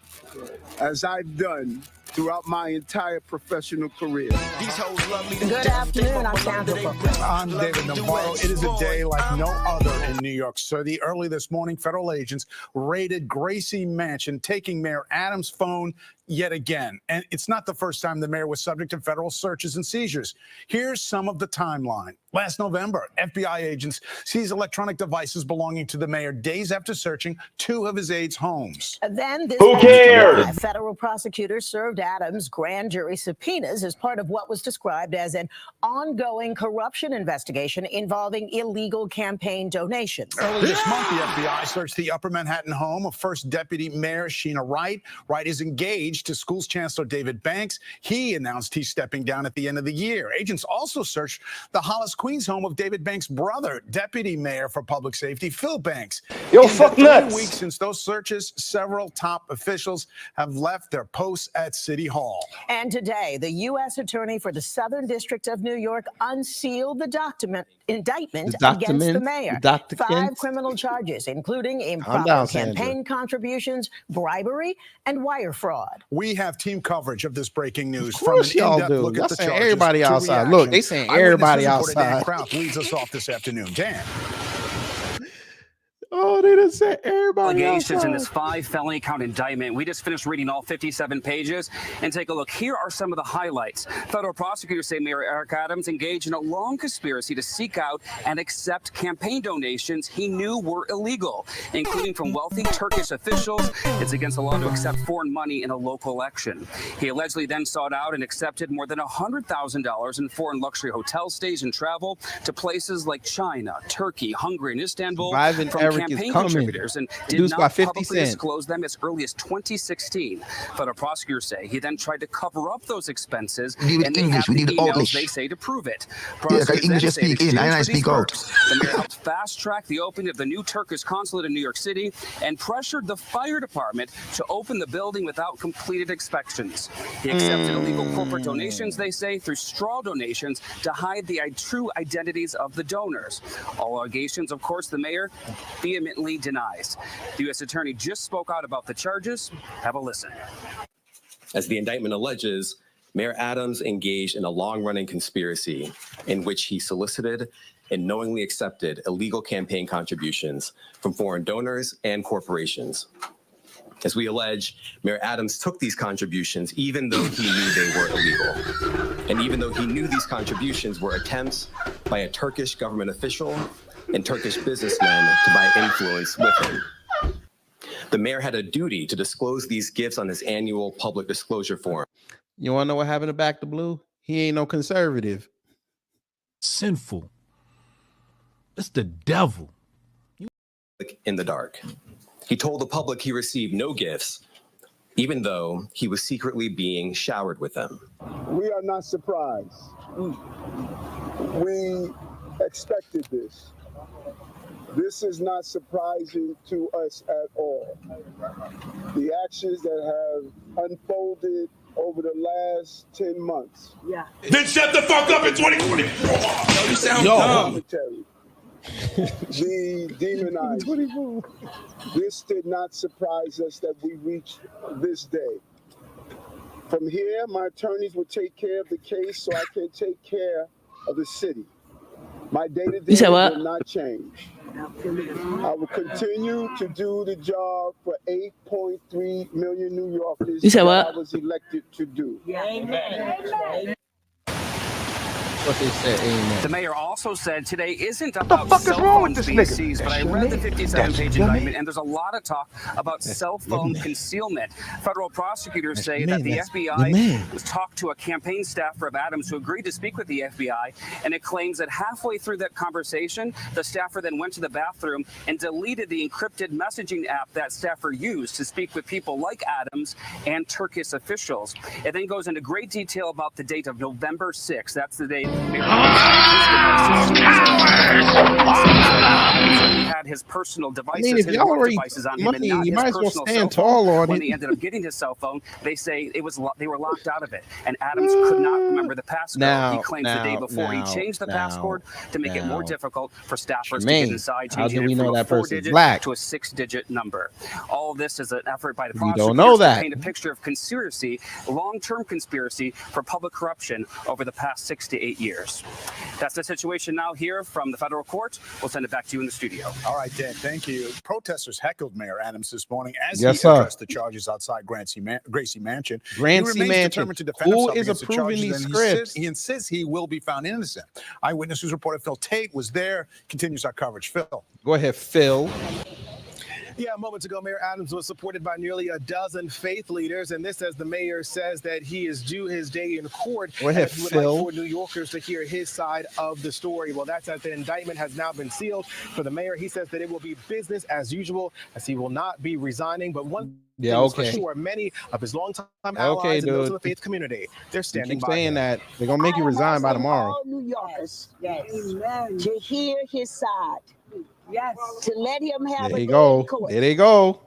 as I've done throughout my entire professional career. Good afternoon. I'm David Navarro. It is a day like no other in New York City. Early this morning, federal agents raided Gracie Mansion, taking Mayor Adams' phone yet again. And it's not the first time the mayor was subject to federal searches and seizures. Here's some of the timeline. Last November, FBI agents seized electronic devices belonging to the mayor days after searching 2 of his aides' homes. Then this Who cares? Federal prosecutors served Adams grand jury subpoenas as part of what was described as an ongoing corruption investigation involving illegal campaign donations. Early this month, the FBI searched the Upper Manhattan home of First Deputy Mayor Sheena Wright. Wright is engaged to Schools Chancellor David Banks. He announced he's stepping down at the end of the year. Agents also searched the Hollis, Queens home of David Banks' brother, Deputy Mayor for Public Safety Phil Banks. Yo, fuck nuts. 3 weeks since those searches, several top officials have left their posts at City Hall. And today, the U.S. Attorney for the Southern District of New York unsealed the indictment against the mayor. 5 criminal charges, including improper campaign contributions, bribery, and wire fraud. We have team coverage of this breaking news. Of course from an y'all in-depth do. look Y'all at the saying charges everybody to outside. reaction. Look, they saying Eyewitness everybody News reporter Dan outside. Kraut leads us off this afternoon. Dan. Oh, they done said everybody Allegations in outside. this 5 felony count indictment. We just finished reading all 57 pages and take a look. Here are some of the highlights. Federal prosecutors say Mayor Eric Adams engaged in a long conspiracy to seek out and accept campaign donations he knew were illegal, including from wealthy Turkish officials. It's against the law to accept foreign money in a local election. He allegedly then sought out and accepted more than $100,000 in foreign luxury hotel stays and travel to places like China, Turkey, Hungary, and Istanbul Surviving from Eric is campaign coming. contributors, and did Produced by not 50 publicly Cent. disclose them as early as 2016. Federal prosecutors say he then tried to cover up those expenses, We need and they English, have we the need emails English. they say to prove it. Yeah, Prosecutors English then you say in speak in, exchange and I for these speak out. perks, the mayor helped fast-track the opening of the new Turkish consulate in New York City and pressured the fire department to open the building without completed inspections. He accepted illegal corporate donations, they say, through straw donations to hide the true identities of the donors. All allegations, of course, the mayor vehemently denies. The U.S. Attorney just spoke out about the charges. Have a listen. As the indictment alleges, Mayor Adams engaged in a long-running conspiracy in which he solicited and knowingly accepted illegal campaign contributions from foreign donors and corporations. As we allege, Mayor Adams took these contributions even though he knew they were illegal, and even though he knew these contributions were attempts by a Turkish government official and Turkish businessmen to buy influence with him. The mayor had a duty to disclose these gifts on his annual public disclosure form. You want to know what happened to Back to Blue? He ain't no conservative. Sinful. It's the devil. In the dark. He told the public he received no gifts, even though he was secretly being showered with them. We are not surprised. We expected this. This is not surprising to us at all. The actions that have unfolded over the last 10 months. Yeah. Then shut the fuck up in 2024. You sound dumb. The demonized. This did not surprise us that we reached this day. From here, my attorneys will take care of the case so I can take care of the city. My day-to-day will not change. I will continue to do the job for 8.3 million New Yorkers You said that what? I was elected to do. Amen. what they said. Amen. The mayor also said today isn't about cell phones being seized, but I read the 57-page indictment, and there's a lot of talk about cell phone concealment. Federal prosecutors say that the FBI was talked to a campaign staffer of Adams who agreed to speak with the FBI, and it claims that halfway through that conversation, the staffer then went to the bathroom and deleted the encrypted messaging app that staffer used to speak with people like Adams and Turkish officials. It then goes into great detail about the date of November 6th. That's the date. He had his personal devices, if his y'all work already devices on him, money, and not you his might as well personal stand cell tall phone. on When it. they ended up getting his cell phone, they say they were locked out of it, and Adams could not remember the passcode. He claims the day before he changed the passcode to make it more difficult for staffers to get inside, changing it from a 4-digit to a 6-digit number. All of this is an effort by the prosecutors to paint a picture of conspiracy, long-term conspiracy for public corruption over the past 6 to 8 years. That's the situation now here from the federal court. We'll send it back to you in the studio. All right, Dan, thank you. Protesters heckled Mayor Adams this morning as Yes, he sir. addressed the charges outside Gracie Mansion. He Gracie remains Mansion. determined to defend Who himself is against the approving charges, these and scripts? he insists he will be found innocent. Eyewitness News reporter Phil Tate was there. Continues our coverage. Phil. Go ahead, Phil. Yeah, moments ago, Mayor Adams was supported by nearly a dozen faith leaders, and this as the mayor says that he is due his day in court. Go ahead, and he would Phil. like for New Yorkers to hear his side of the story. Well, that's as the indictment has now been sealed for the mayor. He says that it will be business as usual, as he will not be resigning. But one thing is for sure, many of his longtime allies and those of the faith community, they're standing by saying him. that they're gonna make you resign by tomorrow. All New Yorkers, to hear his side. Yes. To let him have There a you day go. in court. There they go.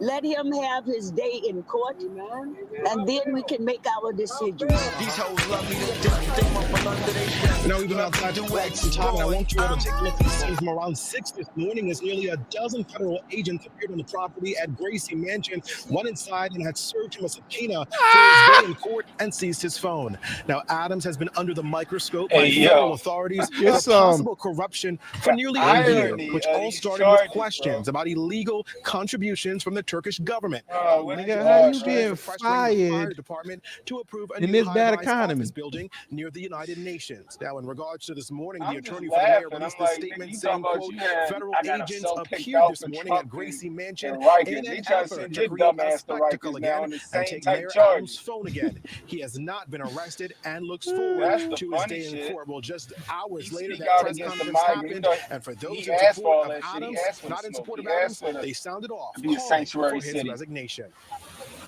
Let him have his day in court, and then we can make our decisions. These hoes love me to death. They mumble under their breath. Now, we've been outside for quite some time, and I want you all to take a look at the scene from around 6 this morning as nearly a dozen federal agents appeared on the property at Gracie Mansion, went inside and had served him a subpoena for his day in court and seized his phone. Now, Adams has been under the microscope by federal authorities for possible corruption for nearly a year, which all started with questions about illegal contributions from the Turkish government. Nigga, how you getting fired department to approve a in new this bad high-rise economy? office building near the United Nations. Now, in regards to this morning, the attorney for the mayor released a statement saying, quote, federal agents appeared this morning at Gracie Mansion in an effort to create a spectacle again and take Mayor Adams' phone again. He has not been arrested and looks forward to his day in court. Well, just hours later, that press conference happened, and for those in support of Adams, not in support of Adams, they sounded off, calling for his resignation.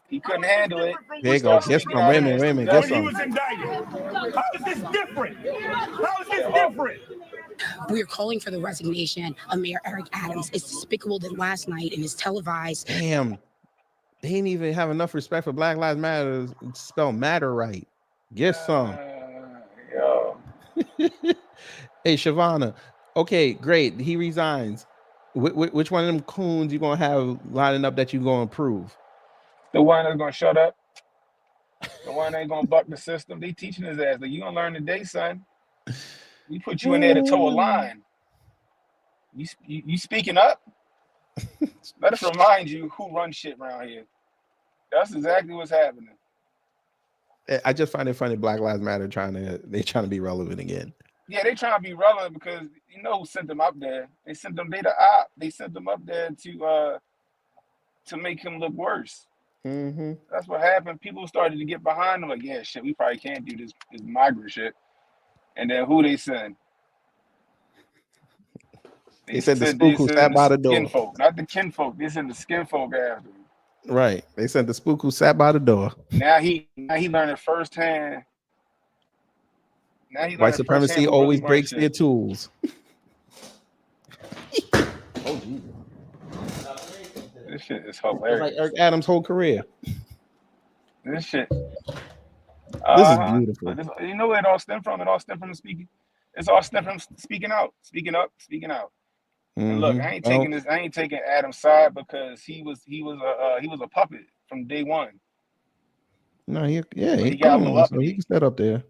He couldn't handle it. There you go. Guess from. Wait a minute. Guess When he from. was indicted. How is this different? How is this different? We are calling for the resignation of Mayor Eric Adams. It's despicable that last night in his televised. Damn. They didn't even have enough respect for Black Lives Matter to spell matter right. Get some. Hey, Shavana. Okay, great. He resigns. Which one of them coons you gonna have lining up that you gonna approve? The one that's gonna shut up. The one that ain't gonna buck the system. They teaching his ass. Like, you gonna learn today, son. We put you in there to toe a line. You speaking up? Let us remind you who runs shit around here. That's exactly what's happening. I just find it funny. Black Lives Matter trying to be relevant again. Yeah, they trying to be relevant because you know who sent them up there. They sent them. They the op. They sent them up there to make him look worse. Mm-hmm. That's what happened. People started to get behind them. Like, yeah, shit, we probably can't do this migrant shit. And then who they send? They said the spook who sat by the door. Skinfolk, not the kinfolk. They sent the skinfolk after him. Right. They sent the spook who sat by the door. Now he learned it firsthand. White supremacy always breaks their tools. Oh, Jesus. This shit is hilarious. Like Eric Adams' whole career. This shit. This is beautiful. You know where it all stemmed from? It all stemmed from the speaking. It's all stemmed from speaking out, speaking up, speaking out. And look, I ain't taking this. I ain't taking Adam's side because he was a puppet from day one. No, he got a little uppity. So he can stand up there.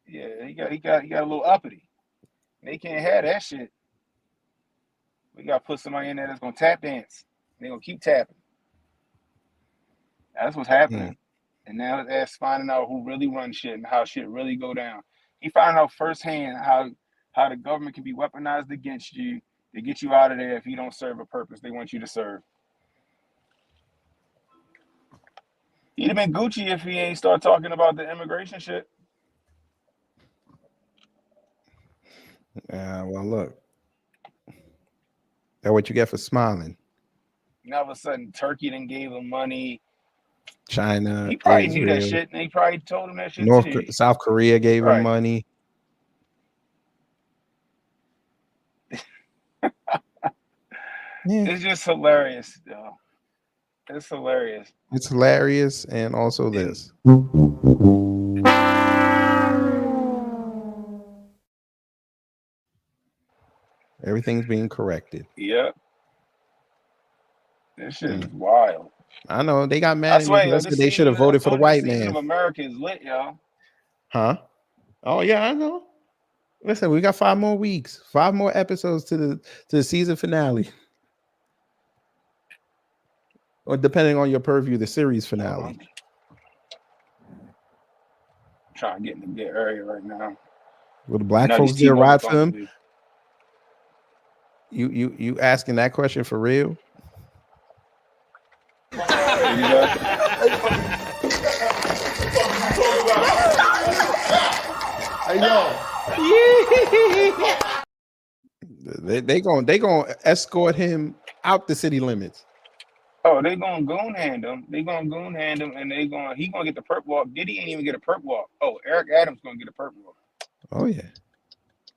Yeah, he got a little uppity. They can't have that shit. We gotta put somebody in there that's gonna tap dance. They're gonna keep tapping. That's what's happening. And now that's finding out who really runs shit and how shit really go down. He found out firsthand how the government can be weaponized against you to get you out of there if you don't serve a purpose they want you to serve. He'd have been Gucci if he ain't start talking about the immigration shit. Well, look. That's what you get for smiling. And all of a sudden, Turkey then gave him money. China, He probably Israel, knew that shit, and he probably told him that shit too. South Korea gave him money. It's just hilarious, though. It's hilarious. It's hilarious, and also this. Everything's being corrected. Yep. This shit is wild. I know they got mad I at swear, me. yo, They should have voted for the white man. Of America is lit, yo. Huh? Oh yeah, I know. Listen, we got 5 more weeks, 5 more episodes to the season finale, or depending on your purview, the series finale. Trying to get in the good area right now. Will the black folks get a ride for them? You asking that question for real? Hey, yo. They gonna escort him out the city limits. Oh, they gonna goon hand him. They gonna goon hand him, and he gonna get the perp walk. Diddy ain't even get a perp walk. Oh, Eric Adams gonna get a perp walk. Oh yeah.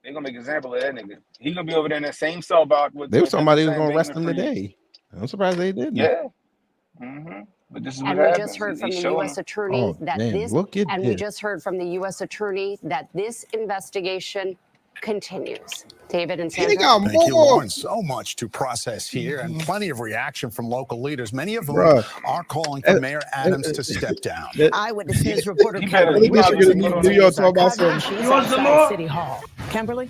They gonna make an example of that nigga. He gonna be over there in that same cell block with. They were somebody was gonna arrest him today. I'm surprised they didn't. Yeah. Mm-hmm. But this is what And happens. we just heard from the U.S. attorney Oh, that damn, this, look at and we this. just heard from the U.S. attorney that this investigation continues. David and Sandra. Thank you, Lauren. So much to process here, and plenty of reaction from local leaders, many of whom are calling for Mayor Adams to step down. Eyewitness News reporter You better- Kimberly you might as well Roberts put on is New York our talk about cousin. some- She's You want some outside more? City Hall. Kimberly?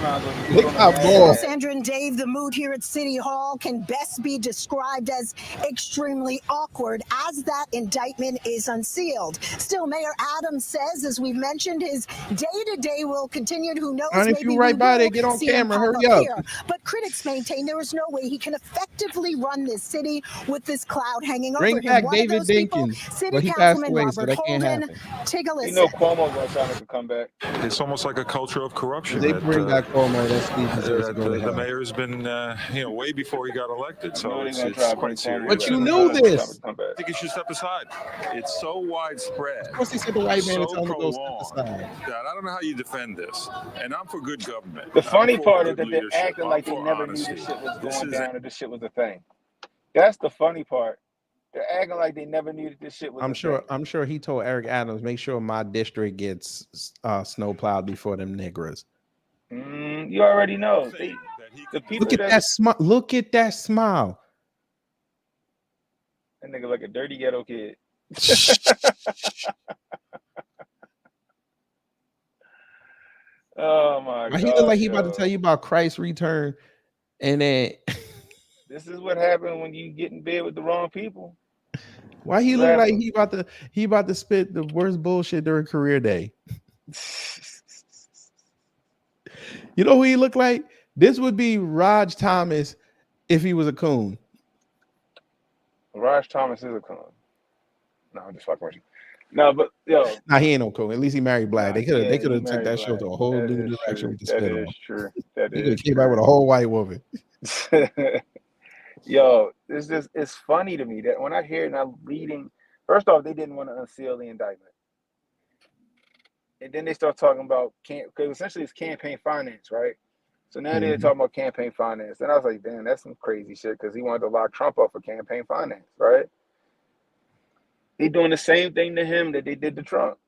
More. Sandra and Dave, the mood here at City Hall can best be described as extremely awkward as that indictment is unsealed. Still, Mayor Adams says, as we've mentioned, his day-to-day will continue. Who knows? And if maybe you right we by there, will get on see him camera, pop hurry up up. here. But critics maintain there is no way he can effectively run this city with this cloud hanging Bring over him. back One David of those people, Dinkins. City Well, he passed Councilman away, so Robert that can't Holden. happen. Take a You listen. know Cuomo gonna try to come back. It's almost like a culture of corruption. They that, bring back Cuomo. That Steve deserves to go to the hell. mayor's been, way before he got elected. So know they it's, gonna it's try to bring quite serious. Cuomo But you knew this. Come back. I think he should step aside. It's so widespread. Of course, he said the white man so is telling him to go prolonged step aside. that I don't know how you defend this. And I'm for good government. The I'm funny for part is good that they're leadership. acting I'm like they for never honesty. knew this shit was This going is down or this shit was a thing. That's the funny part. They're acting like they never knew that this shit was I'm sure he told Eric Adams, make sure my district gets snow plowed before them niggers. You already know. The people Look at that smile. Look at that smile. That nigga like a dirty ghetto kid. Oh my god. He look like he about to tell you about Christ's return, and then this is what happened when you get in bed with the wrong people. why he look like he about to spit the worst bullshit during career day. You know who he looked like? This would be Raj Thomas if he was a coon. Raj Thomas is a coon. No, I'm just fucking with you. No, but yo, Nah, he ain't no coon. At least he married black. They could have took married that show to a whole That new is direction true. with the That spit is on. true. That He could is have came out with a whole white woman. Yo, it's funny to me that when I hear it and I'm reading, first off, they didn't want to unseal the indictment. And then they start talking about because essentially it's campaign finance, right? So now they're talking about campaign finance. And I was like, damn, that's some crazy shit because he wanted to lock Trump up for campaign finance, right? They doing the same thing to him that they did to Trump.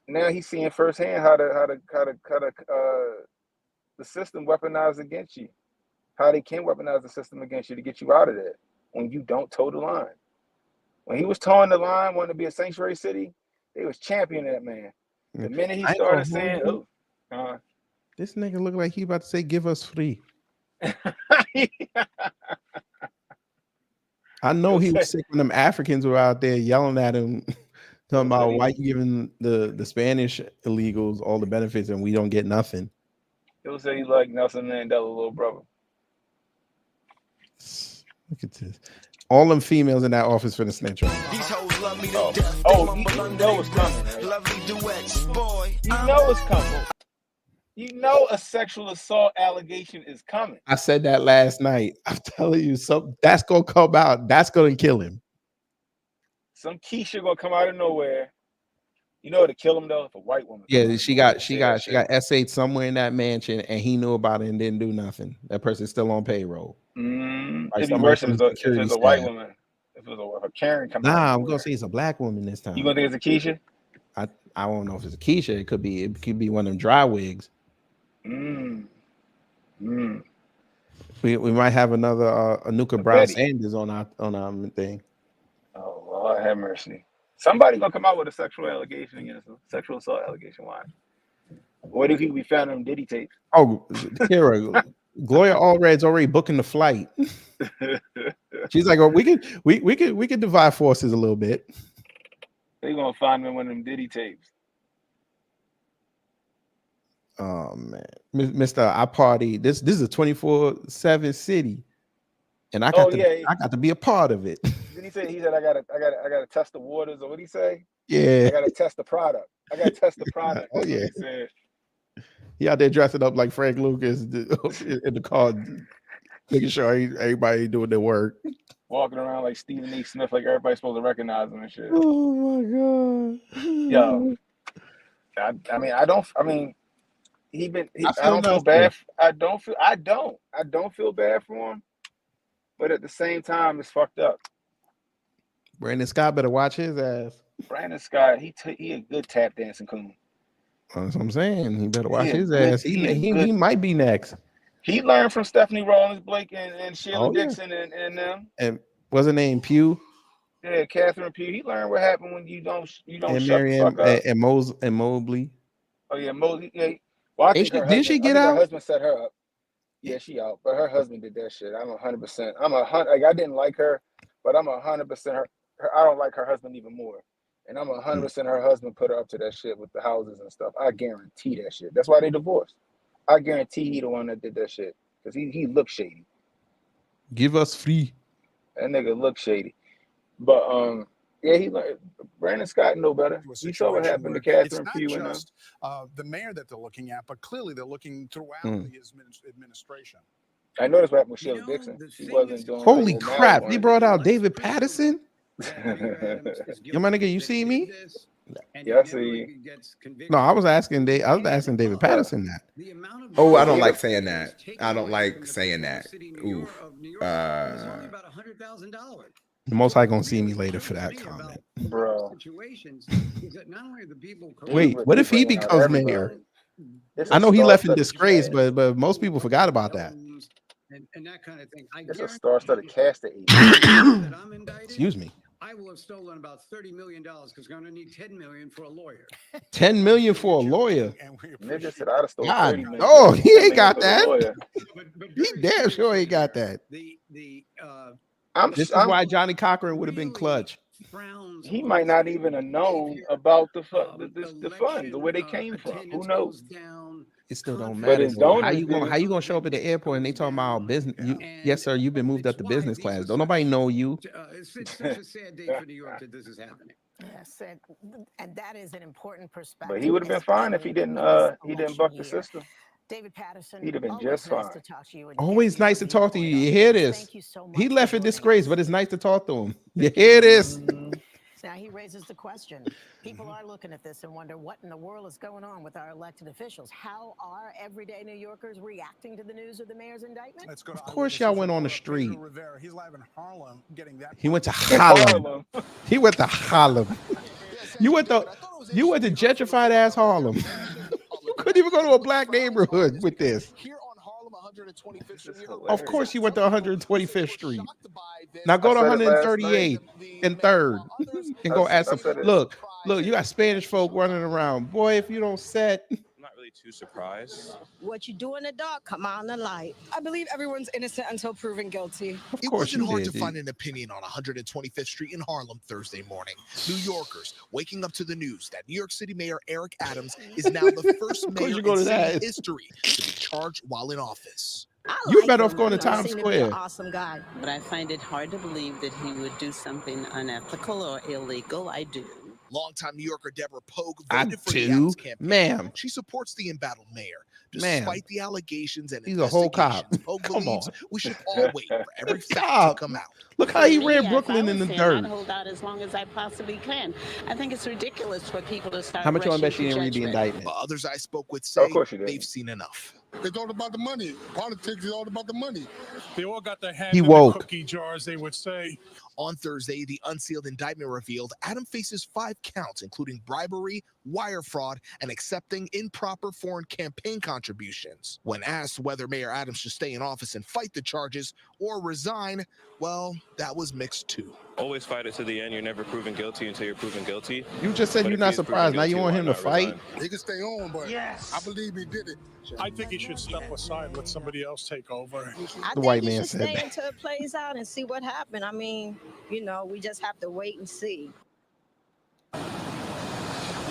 Now he's seeing firsthand how the system weaponized against you. How they can weaponize the system against you to get you out of there when you don't toe the line. When he was towing the line, wanting to be a sanctuary city, they was championing that man. The minute he started saying, this nigga look like he about to say, give us free. I know he was sick when them Africans were out there yelling at him Talking about why you giving the Spanish illegals all the benefits and we don't get nothing. He'll say he's like Nelson Mandela, little brother. Look at this. All them females in that office for the snitch on. These hoes love me to death. You know it's coming, right? Lovely duets, boy. You know it's coming. You know a sexual assault allegation is coming. I said that last night. I'm telling you, so that's gonna come out. That's gonna kill him. Some Keisha gonna come out of nowhere. You know to kill him though, if a white woman. Yeah, she got SA'd somewhere in that mansion, and he knew about it and didn't do nothing. That person's still on payroll. It'd be worse if it's a white woman. If it was a Karen coming out. Nah, I'm gonna say it's a black woman this time. You gonna think it's a Keisha? I don't know if it's a Keisha. It could be one of them dry wigs. We might have another Anuka Brown Sanders on our thing. Oh Lord have mercy. Somebody gonna come out with a sexual allegation against him. Sexual assault allegation. Why? What if we found them Diddy tapes? Oh, Kira, Gloria Allred's already booking the flight. She's like, oh, we could divide forces a little bit. They gonna find them one of them Diddy tapes. Oh man, Mr. I party. This is a 24/7 city, and I got to be a part of it. Did he say? He said I gotta test the waters, or what did he say? Yeah, I gotta test the product. I gotta test the product. Oh yeah. He said. He out there dressing up like Frank Lucas in the car, making sure everybody doing their work. Walking around like Stephen A. Smith, like everybody's supposed to recognize him and shit. Oh my god. Yo, I don't feel bad. I don't feel bad for him. But at the same time, it's fucked up. Brandon Scott better watch his ass. Brandon Scott, he a good tap dancing coon. That's what I'm saying. He better watch his ass. He might be next. He learned from Stephanie Rawlings Blake and Sheila Dixon and them. And what's her name? Pugh. Yeah, Catherine Pugh. He learned what happened when you don't and shut the fuck up. And Mobley. Oh yeah, Mobley. Yeah. Well, Did she get out? Her husband set her up. Yeah, she out, but her husband did that shit. I'm 100%. Like I didn't like her, but I'm 100% her. I don't like her husband even more. And I'm 100% her husband put her up to that shit with the houses and stuff. I guarantee that shit. That's why they divorced. I guarantee he the one that did that shit. Because he looked shady. Give us free. That nigga looked shady. But yeah, he learned. Brandon Scott know better. You saw what happened to Catherine Pugh and just the mayor that they're looking at, but clearly they're looking throughout his administration. I noticed what happened with Sheila Dixon. She wasn't doing. Holy crap! They brought out David Patterson. Yo, my nigga, you see me? Yeah, I see. No, I was asking David Patterson that. Oh, I don't like saying that. I don't like saying that. Ooh. The Most High gonna see me later for that comment, bro. Wait, what if he becomes mayor? I know he left in disgrace, but most people forgot about that. And that kind of thing. It's a star-studded cast of Excuse me. I will have stolen about $30 million because I'm going to need $10 million for a lawyer. $10 million for a lawyer. Nigga said I'd have stolen God, 30 million. oh, he ain't got that. He damn sure ain't got that. This is why Johnny Cochran would have been clutch. He might not even have known about the funds, where they came from. Who knows? It still don't matter. How you gonna show up at the airport and they talking about business? Yes, sir. You've been moved up to business class. Don't nobody know you. It's such a sad day for New York that this is happening. Yes, and that is an important perspective. But he would have been fine if he didn't buck the system. David Patterson, he'd have been just fine. Nice to talk to you. Always nice to talk to you. You hear this? He left in disgrace, but it's nice to talk to him. You hear this? Now he raises the question. People are looking at this and wonder what in the world is going on with our elected officials. How are everyday New Yorkers reacting to the news of the mayor's indictment? Of course, y'all went on the street. He's live in Harlem, getting that. He went to Harlem. He went to Harlem. You went to gentrified ass Harlem. You couldn't even go to a black neighborhood with this. Of course, you went to 125th Street. Now go to 138th and 3rd and go ask them. Look, you got Spanish folk running around. Boy, if you don't set. I'm not really anybody too surprised? What you do in the dark, come out in the light. I believe everyone's innocent until proven guilty. It wasn't hard to find an opinion on 125th Street in Harlem Thursday morning. New Yorkers waking up to the news that New York City Mayor Eric Adams is now the first mayor in city history to be charged while in office. You better off going to Times Square. Awesome guy. But I find it hard to believe that he would do something unethical or illegal. I do. Longtime New Yorker Deborah Pogue I voted for the do, Adams campaign. ma'am. She supports the embattled mayor. Ma'am. Despite the allegations and He's a whole cop. Pogue Come believes on. we should all wait for every fact Cop. to come out. Look how he For ran me, Brooklyn in the I'd dirt. hold out as long as I possibly can. I think it's ridiculous for people to start. How much you want to bet rushing she didn't to read the judgment. indictment? But others I spoke with say they've seen enough. It's all about the money. Politics is all about the money. They all got their hand He in woke. the cookie jar, as they would say. On Thursday, the unsealed indictment revealed Adam faces 5 counts, including bribery, wire fraud, and accepting improper foreign campaign contributions. When asked whether Mayor Adams should stay in office and fight the charges or resign, well, that was mixed too. Always fight it to the end. You're never proven guilty until you're proven guilty. You just said But you're if not he is proven surprised. Now you guilty, want why him to not fight? resign? He can stay on, but I believe he did it. I think he should step aside, let somebody else take over. I The white think you man should said stay that. until it plays out and see what happened. I mean, you know, we just have to wait and see.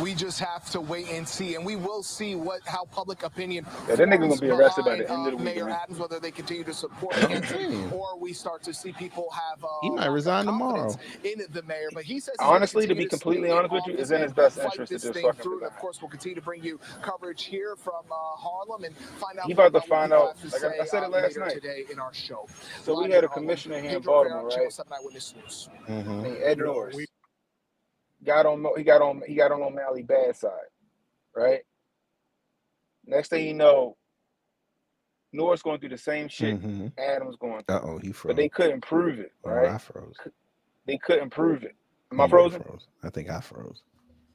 We just have to wait and see, and we will see how public opinion Yeah, that nigga gonna be arrested by the behind, end of the week, Mayor man. Adams, whether they continue to support him or we start to see people have He might resign tomorrow. in the mayor. But he says Honestly, to be completely honest with you, it's in his best interest to just fucking through. And resign. of course, we'll continue to bring you coverage here from Harlem and find out. He more about to find out. what he has Like I say, said it last later night. today in our show. So we Live had in a Harlem, commissioner here in Pedro Rivera, Baltimore, Channel right? 7 Eyewitness News. Named Ed Norris. Got on O'Malley bad side, right? Next thing you know, Norris going through the same shit Adams going through. Uh-oh, he froze. But they couldn't prove it, Oh, right? I froze. They couldn't prove it. Am He I frozen? froze. I think I froze.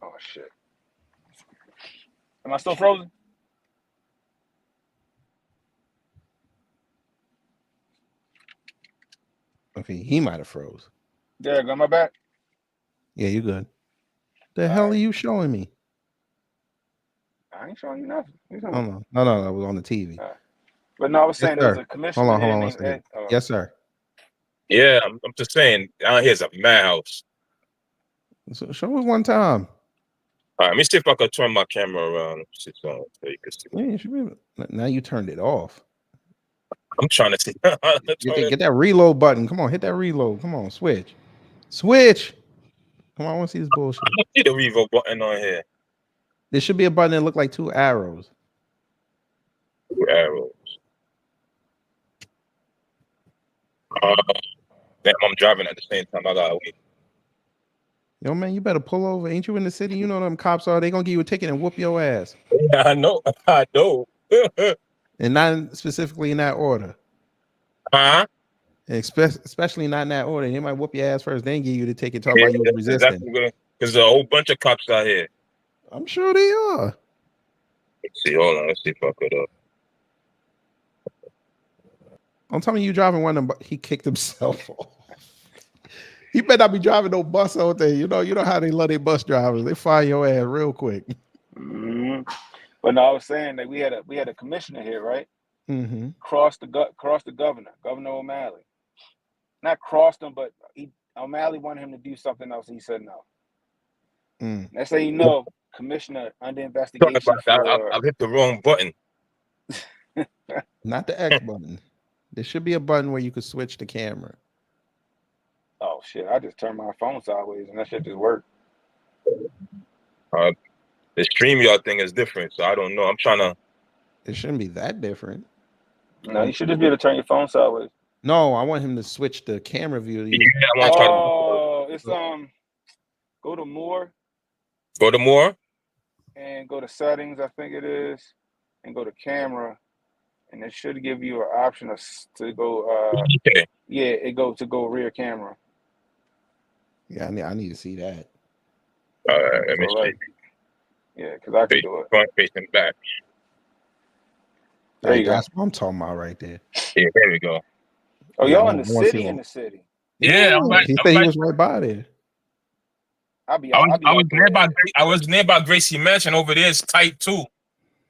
Oh shit. Am I still frozen? Okay, he might have froze. There, got my back. Yeah, you good. The hell are you showing me? I ain't showing you nothing. Hold on. No, it was on the TV. But no, I was Yes, saying there was sir. a commissioner Hold on here one named second. Ed. Yes, sir. Yeah, I'm just saying, down here's a madhouse. So show it one time. All right, let me see if I can turn my camera around. So you can see. Yeah, you should be able. Now you turned it off. I'm trying to see. Get that reload button. Come on, hit that reload. Come on, switch. Switch. Come on, I want to see this bullshit. I don't see the reverb button on here. There should be a button that look like 2 arrows. 2 arrows. Damn, I'm driving at the same time. I gotta wait. Yo, man, you better pull over. Ain't you in the city? You know them cops are. They gonna give you a ticket and whoop your ass. Yeah, I know. I know. And not specifically in that order. Huh? Especially not in that order. They might whoop your ass first, then give you the ticket. Talk about you was resisting. Because there's a whole bunch of cops out here. I'm sure they are. Let's see. Hold on. Let's see if I could. I'm telling you, driving one of them, he kicked himself off. He better not be driving no bus out there. You know how they love their bus drivers. They fire your ass real quick. Mm-hmm. But no, I was saying that we had a commissioner here, right? Mm-hmm. Cross the governor, Governor O'Malley. Not crossed him, but O'Malley wanted him to do something else. He said no. Next thing you know, commissioner under investigation. I've hit the wrong button. Not the X button. There should be a button where you could switch the camera. Oh shit! I just turned my phone sideways and that shit just worked. The StreamYard thing is different, so I don't know. I'm trying to. It shouldn't be that different. No, you should just be able to turn your phone sideways. No, I want him to switch the camera view. Yeah, I want to try to. Oh, it's go to more. Go to more. And go to settings, I think it is, and go to camera, and it should give you an option to go. Okay. Yeah, it go to go rear camera. Yeah, I need to see that. Let me see. Yeah, because I can do it. Front facing back. There you go. That's what I'm talking about right there. Yeah, there we go. Oh, Yeah, y'all I in the wanna see city? one. In the city? Yeah, He said he was right by there. I was nearby Gracie Mansion. Over there is tight too.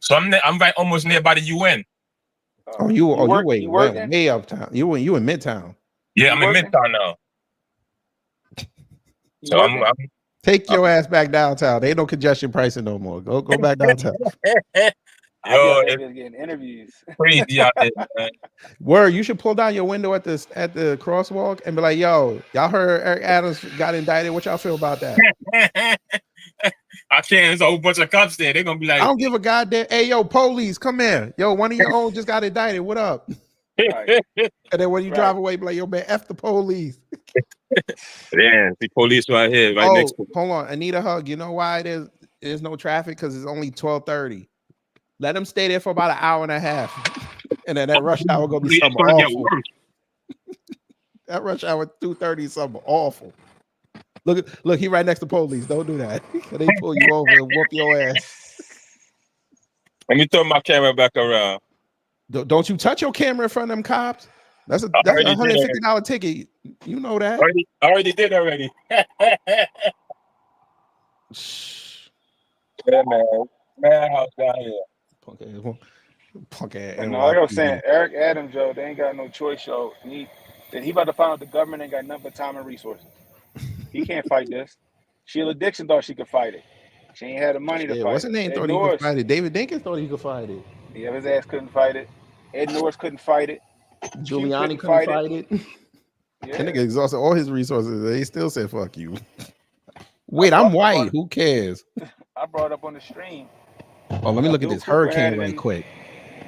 So I'm right almost nearby the UN. You working? way uptown. You in Midtown. Yeah, You I'm in working? Midtown now. You So working? Take your ass back downtown. There ain't no congestion pricing no more. Go back downtown. I'll be Yo, out there it's just getting interviews. crazy out there, man. Word, you should pull down your window at the crosswalk and be like, "Yo, y'all heard Eric Adams got indicted. What y'all feel about that?" I can't. There's a whole bunch of cops there. They're gonna be like, I don't give a goddamn. Hey, yo, police, come here. Yo, one of your own just got indicted. What up? Right. And then when you drive away, be like, "Yo, man, F the police." Damn, the police right here, right next to me. Hold on. I need a hug. You know why there's no traffic? Because it's only 12:30. Let them stay there for about an hour and a half. And then that rush hour gonna be something awful. That rush hour 2:30 is something awful. Look, he right next to police. Don't do that. They pull you over and whoop your ass. Let me turn my camera back around. Don't you touch your camera in front of them cops. That's a $150 ticket. You know that. I already did already. Yeah, man. Madhouse down here. Punk ass. No, like I was saying, Eric Adams, yo, they ain't got no choice, yo. He about to find out the government ain't got nothing but time and resources. He can't fight this. Sheila Dixon thought she could fight it. She ain't had the money to fight what's his name? it. Thought he could fight it. David Dinkins thought he could fight it. Yeah, his ass couldn't fight it. Ed Norris couldn't fight it. Giuliani couldn't fight it. Yeah. That nigga exhausted all his resources. They still said fuck you. Wait, I'm white. Who cares? I brought up on the stream. Oh, let me look at this hurricane right quick.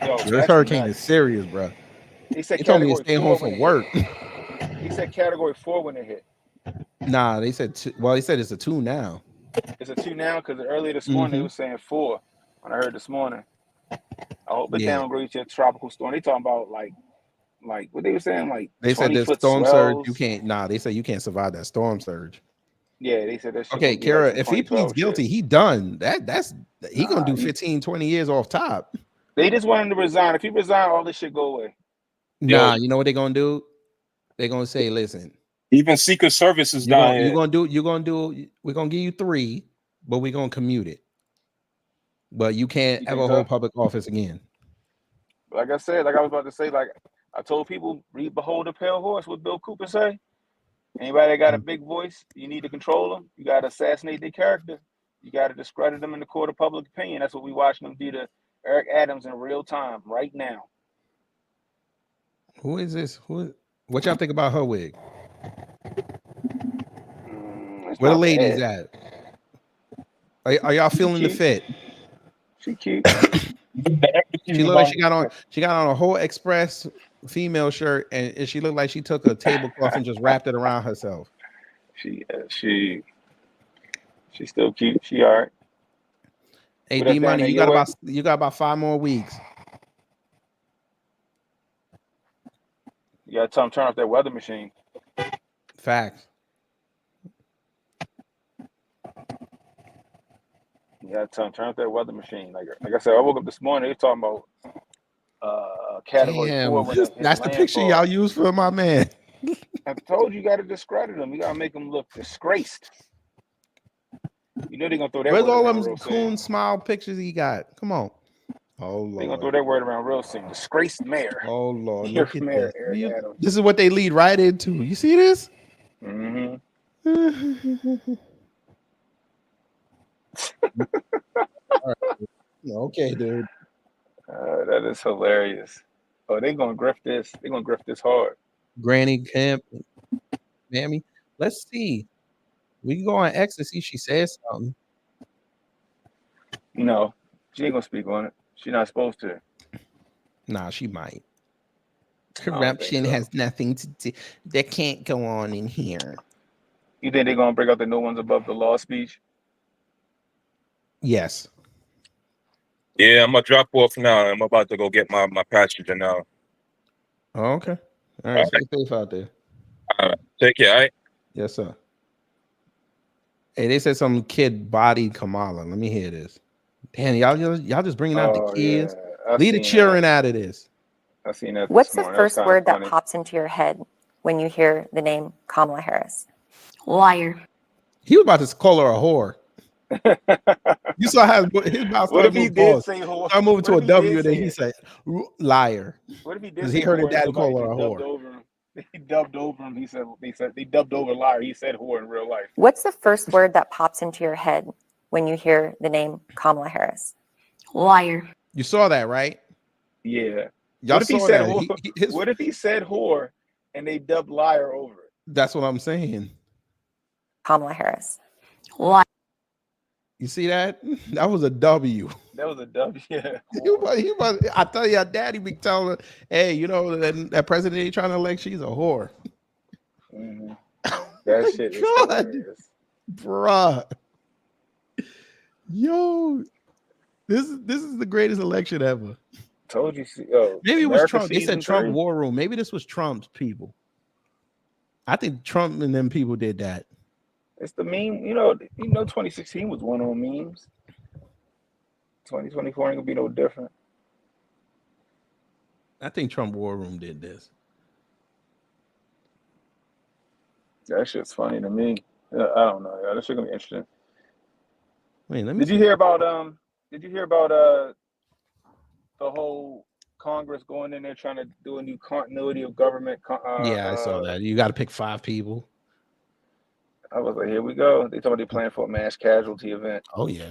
Yo, this hurricane is serious, bro. He said he told me to stay home from work. He said category 4 when it hit. Nah, they said 2. Well, he said it's a 2 now. It's a 2 now because earlier this morning they were saying 4. When I heard this morning, I hope it downgrades to a tropical storm. They talking about like what they were saying, like they said the storm swells. surge. You can't. Nah, they said you can't survive that storm surge. Yeah, they said that. Okay, Kara, if he pleads guilty, he done. He gonna do 15, 20 years off top. They just want him to resign. If he resign, all this shit go away. Nah, you know what they're gonna do? They're gonna say, listen. Even Secret Service is down here. You're gonna do. We're gonna give you 3, but we're gonna commute it. But you can't ever hold public office again. Like I said, like I was about to say, like I told people, read "Behold the Pale Horse." What Bill Cooper say? Anybody that got a big voice, you need to control them. You got to assassinate their character. You got to discredit them in the court of public opinion. That's what we watching them do to Eric Adams in real time right now. Who is this? What y'all think about her wig? Where the ladies at? Are y'all feeling the fit? She cute. She looked like she got on a whole Express female shirt, and she looked like she took a tablecloth and just wrapped it around herself. She's still cute. She all right. Hey, D Money, you got about 5 more weeks. You gotta tell them turn off that weather machine. Facts. You gotta tell them turn off that weather machine. Like I said, I woke up this morning. They talking about category 4. That's the picture y'all use for my man. I told you, got to discredit him. You got to make him look disgraced. You know they're gonna throw that. Where's word all around them real coon soon. smile pictures he got? Come on. Oh Lord. They're gonna throw that word around real soon. Disgraced mayor. Oh Lord. Your Look at mayor, this. Eric Adams. This is what they lead right into. You see this? Mm-hmm. All right. Okay, dude. That is hilarious. Oh, they're gonna grift this. They're gonna grift this hard. Granny Camp, Mammy. Let's see. We can go on X and see if she says something. No, she ain't gonna speak on it. She's not supposed to. Nah, she might. Corruption has nothing to do. That can't go on in here. You think they're gonna break out the no ones above the law speech? Yes. Yeah, I'm gonna drop off now. I'm about to go get my passenger now. Oh, okay. All right. Stay safe out there. All right. Take care. All right. Yes, sir. Hey, they said some kid bodied Kamala. Let me hear this. Damn, y'all just bringing out the kids. Yeah. Leave the cheering out of this. I seen that. What's the first word that pops into your head when you hear the name Kamala Harris? Liar. He was about to call her a whore. You saw how his mouth What started if he moving. did Pause. say whore? Started moving What to if a he W, did and then say he it? said liar. What if he did Because say he heard whore his and daddy somebody call her a just dubbed whore. over him? He dubbed over him. He said they dubbed over liar. He said whore in real life. What's the first word that pops into your head when you hear the name Kamala Harris? Liar. You saw that, right? Yeah. Y'all What if he saw said that. whore? What if he said whore and they dubbed liar over it? That's what I'm saying. Kamala Harris. Liar. You see that? That was a W. That was a W. Yeah. I tell you, daddy be telling her, hey, you know, that president ain't trying to elect, she's a whore. Mm-hmm. That shit is God, hilarious. bruh. Yo, this is the greatest election ever. Told you. Maybe it was America Trump. They said season Trump 3? war room. Maybe this was Trump's people. I think Trump and them people did that. It's the meme. You know, 2016 was one on memes. 2024 ain't gonna be no different. I think Trump war room did this. That shit's funny to me. I don't know. That shit gonna be interesting. Wait, let me. Did you hear about the whole Congress going in there trying to do a new continuity of government? Yeah, I saw that. You got to pick 5 people. I was like, here we go. They told me they're planning for a mass casualty event. Oh yeah.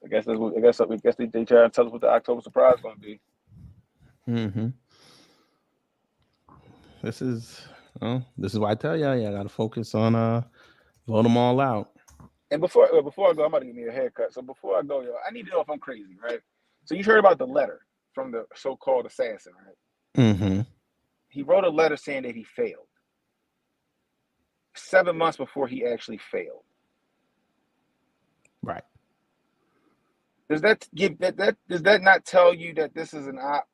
I guess they try to tell us what the October surprise is going to be. Mm-hmm. This is why I tell y'all, I got to focus on vote them all out. And before I go, I'm about to give me a haircut. So before I go, yo, I need to know if I'm crazy, right? So you heard about the letter from the so-called assassin, right? Mm-hmm. He wrote a letter saying that he failed 7 months before he actually failed. Right. Does that give does that not tell you that this is an op?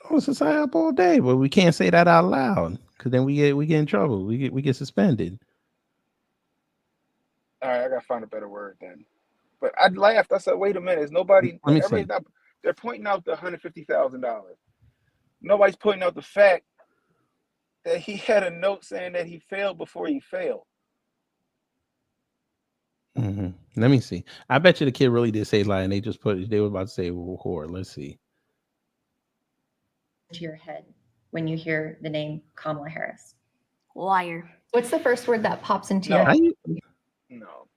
Oh, it's a sign up all day, but we can't say that out loud because then we get in trouble. We get suspended. All right, I gotta find a better word then. But I laughed. I said, "Wait a minute! Is nobody? Let me see. They're pointing out the $150,000. Nobody's pointing out the fact that he had a note saying that he failed before he failed." Mm-hmm. Let me see. I bet you the kid really did say lie, and they were about to say whore. Let's see. To your head when you hear the name Kamala Harris. Liar. What's the first word that pops into No. your head? No.